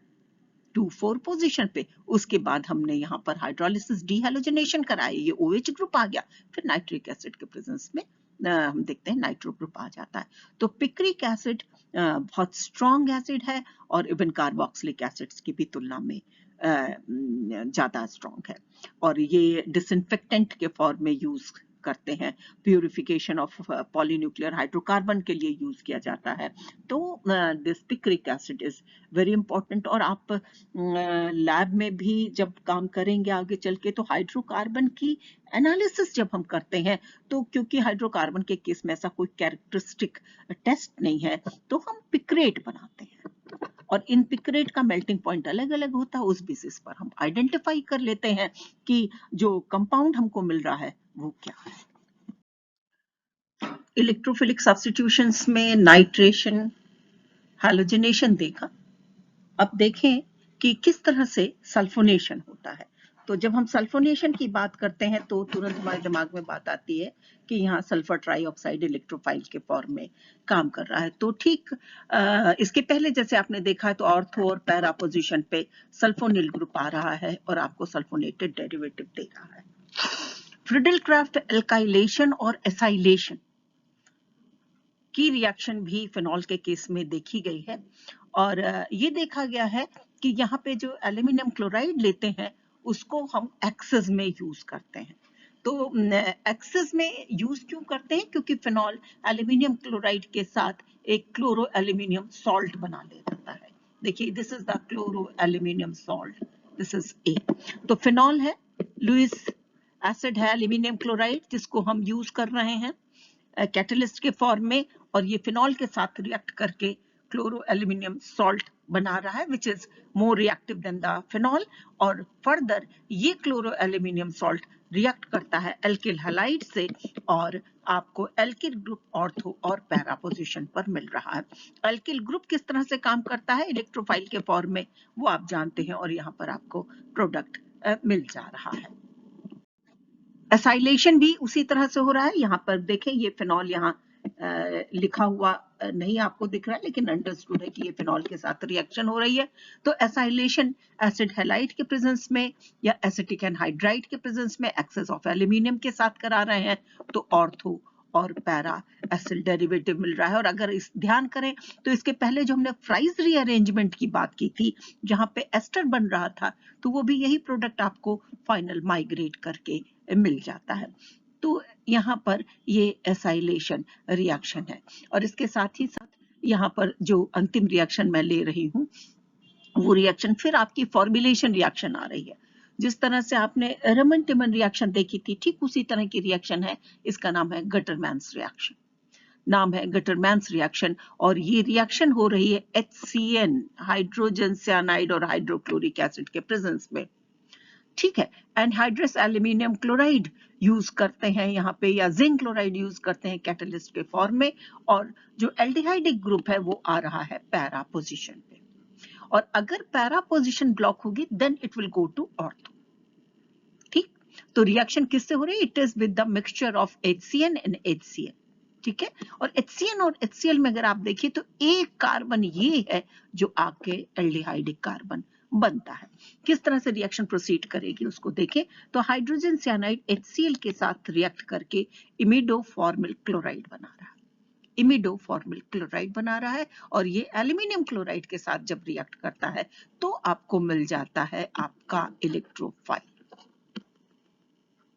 2,4 पोजीशन पे। उसके बाद हमने यहाँ पर हाइड्रोलिसिस डीहैलोजनेशन कराया, ये OH ग्रुप आ गया, फिर नाइट्रिक एसिड के प्रेजेंस में हम देखते हैं नाइट्रो ग्रुप आ जाता है। तो पिक्रिक एसिड बहुत स्ट्रॉन्ग एसिड है और इवन कार्बोक्सिलिक एसिड्स की भी तुलना में ज्यादा स्ट्रॉन्ग है, और ये डिसइंफेक्टेंट के फॉर्म में यूज करते हैं, प्यूरिफिकेशन ऑफ पॉलीन्यूक्लियर हाइड्रोकार्बन के लिए यूज किया जाता है। तो this picric acid is very important. और आप लैब में भी जब काम करेंगे आगे चल के, तो हाइड्रोकार्बन की एनालिसिस जब हम करते हैं, तो क्योंकि हाइड्रोकार्बन के केस में ऐसा कोई कैरेक्टरिस्टिक टेस्ट नहीं है, तो हम पिक्रेट बनाते हैं, और इन पिक्रेट का मेल्टिंग पॉइंट अलग अलग होता है। उस बेसिस पर हम आइडेंटिफाई कर लेते हैं कि जो कंपाउंड हमको मिल रहा है वो क्या है। इलेक्ट्रोफिलिक सब्स्टिट्यूशंस में नाइट्रेशन, हैलोजिनेशन देखा। अब देखें कि किस तरह से सल्फोनेशन होता है। तो जब हम सल्फोनेशन की बात करते हैं तो तुरंत हमारे दिमाग में बात आती है कि यहाँ सल्फर ट्राइऑक्साइड इलेक्ट्रोफाइल के फॉर्म में काम कर रहा है। तो ठीक इसके पहले जैसे आपने देखा है, तो ऑर्थो और पैरा पोजीशन पे सल्फोनिल ग्रुप आ रहा है और आपको सल्फोनेटेड डेरिवेटिव दे रहा है। फ्रिडल-क्राफ्ट एल्काइलेशन और एसाइलेशन की रिएक्शन भी फिनॉल के केस में देखी गई है, और ये देखा गया है कि यहाँ पे जो एल्यूमिनियम क्लोराइड लेते हैं उसको हम एक्सेस में यूज करते हैं। तो एक्सेस में यूज क्यों करते हैं? क्योंकि फिनॉल एल्यूमिनियम क्लोराइड के साथ एक क्लोरो एल्यूमिनियम सॉल्ट बना ले जाता है। देखिए, this is the chloro aluminium salt, this is a. तो फिनॉल है, लुईस एसिड है एल्यूमिनियम क्लोराइड, जिसको हम यूज कर रहे हैं कैटलिस्ट के फॉर्म में, और ये फिनॉल के साथ रिएक्ट करके क्लोरो एल्यूमिनियम सॉल्ट बना रहा है, विच is more reactive than the phenol. और फर्दर ये क्लोरो एल्यूमिनियम सॉल्ट रिएक्ट करता है एल्किल हैलाइड से, और आपको एल्किल ग्रुप ऑर्थो और पैरा पोजीशन पर मिल रहा है। एल्किल ग्रुप किस तरह से काम करता है इलेक्ट्रोफाइल के फॉर्म में, वो आप जानते हैं, और यहाँ पर आपको प्रोडक्ट मिल जा रहा है। एसाइलेशन भी उसी तरह से हो रहा है। यहाँ पर देखें, ये फिनॉल यहाँ लिखा हुआ नहीं आपको दिख रहा है, लेकिन अंडरस्टूड है कि ये फिनॉल के साथ रिएक्शन हो रही है। तो एसाइलेशन एसिड हैलाइड के प्रेजेंस में या एसिटिक एनहाइड्राइड के प्रेजेंस में एक्सेस ऑफ एल्यूमिनियम के साथ करा रहे हैं, तो ऑर्थो और पैरा एसिल डेरिवेटिव मिल रहा है। और अगर इस ध्यान करें तो इसके पहले जो हमने फ्राइज रीअरेंजमेंट की बात की थी, जहां पे एस्टर बन रहा था, तो वो भी यही प्रोडक्ट आपको फाइनल माइग्रेट करके मिल जाता है। तो यहाँ पर ये एसाइलेशन रिएक्शन है, और इसके साथ ही साथ यहाँ पर जो अंतिम रिएक्शन मैं ले रही हूँ, वो रिएक्शन फिर आपकी फॉर्मुलेशन रिएक्शन आ रही है। जिस तरह से आपने रमन टिमन रिएक्शन देखी थी, ठीक उसी तरह की रिएक्शन है। इसका नाम है गटरमैन्स रिएक्शन, नाम है गटरमैन्स रिएक्शन, और ये रिएक्शन हो रही है HCN, हाइड्रोजन साइनाइड और हाइड्रोक्लोरिक एसिड के प्रेजेंस में। ठीक है, एनहाइड्रस एल्यूमिनियम क्लोराइड यूज करते हैं यहाँ पे, या जिंक क्लोराइड यूज करते हैं कैटलिस्ट के फॉर्म में, और जो एल्डिहाइडिक ग्रुप है वो आ रहा है पैरा पोजीशन पे। और अगर पैरा पोजीशन ब्लॉक होगी, then it will go to ortho. ठीक, तो रिएक्शन किससे हो रही है? It is with the mixture of HCN and HCl। ठीक है, और HCN और HCl में अगर आप देखिए तो एक कार्बन ये है जो आपके एल्डिहाइडिक कार्बन बनता है। किस तरह से रिएक्शन प्रोसीड करेगी उसको देखें। तो हाइड्रोजन साइनाइड HCl के साथ रिएक्ट करके इमिडोफॉर्मिल क्लोराइड बना रहा है, इमिडोफॉर्मिल क्लोराइड बना रहा है, और ये एल्यूमिनियम क्लोराइड के साथ जब रिएक्ट करता है तो आपको मिल जाता है आपका इलेक्ट्रोफाइल।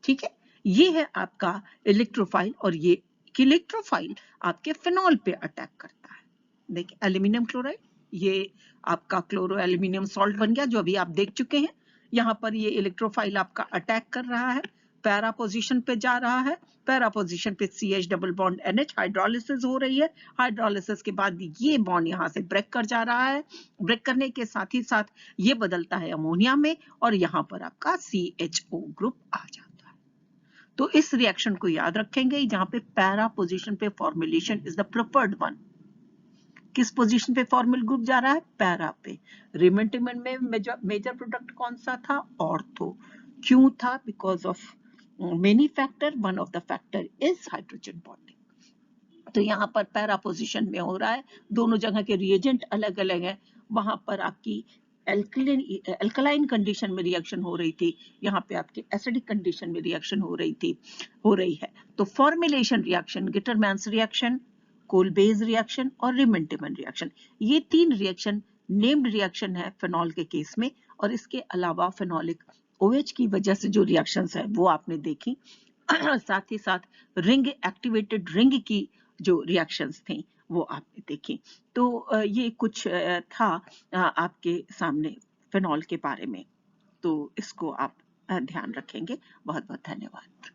ठीक है, ये है आपका इलेक्ट्रोफाइल, और ये इलेक्ट्रोफाइल आपके फिनॉल पे अटैक करता है। देखिए, एल्यूमिनियम क्लोराइड, ये आपका क्लोरो एल्यूमिनियम सॉल्ट बन गया, जो अभी आप देख चुके हैं। यहाँ पर ये इलेक्ट्रोफाइल आपका अटैक कर रहा है, पैरा पोजीशन पे जा रहा है, पैरा पोजीशन पे CH double bond NH, hydrolysis हो रही है। हाइड्रोलिसिस के बाद ये बॉन्ड यहाँ से ब्रेक कर जा रहा है, ब्रेक करने के साथ ही साथ ये बदलता है अमोनिया में, और यहाँ पर आपका CHO ग्रुप आ जाता है। तो इस रिएक्शन को याद रखेंगे, जहां पे पैरा पोजीशन पे formulation is the preferred one. किस पोजीशन पे फॉर्मल ग्रुप जा रहा है? पैरा पे। रीमन टिमन में मेजर प्रोडक्ट कौन सा था? ऑर्थो। क्यों था? Because of many factor, one of the factor is hydrogen bonding. तो यहाँ पर पैरा पोजीशन में हो रहा है, दोनों जगह के रिएजेंट अलग अलग है। वहां पर आपकी एल्कलाइन कंडीशन में रिएक्शन हो रही थी, यहाँ पे आपकी एसिडिक कंडीशन में रिएक्शन हो रही है। तो फॉर्मुलेशन रिएक्शन, गिटरमैन्स रिएक्शन, कोलबेज रिएक्शन और रीमन टिमन रिएक्शन, ये तीन रिएक्शन नेम्ड रिएक्शन है फिनॉल के केस में। और इसके अलावा फिनॉलिक OH की वजह से जो रिएक्शंस है वो आपने देखी। साथ ही साथ रिंग एक्टिवेटेड रिंग की जो रिएक्शंस थी वो आपने देखी। तो ये कुछ था आपके सामने फिनॉल के बारे में। तो इसको आप ध्यान रखेंगे। बहुत बहुत धन्यवाद।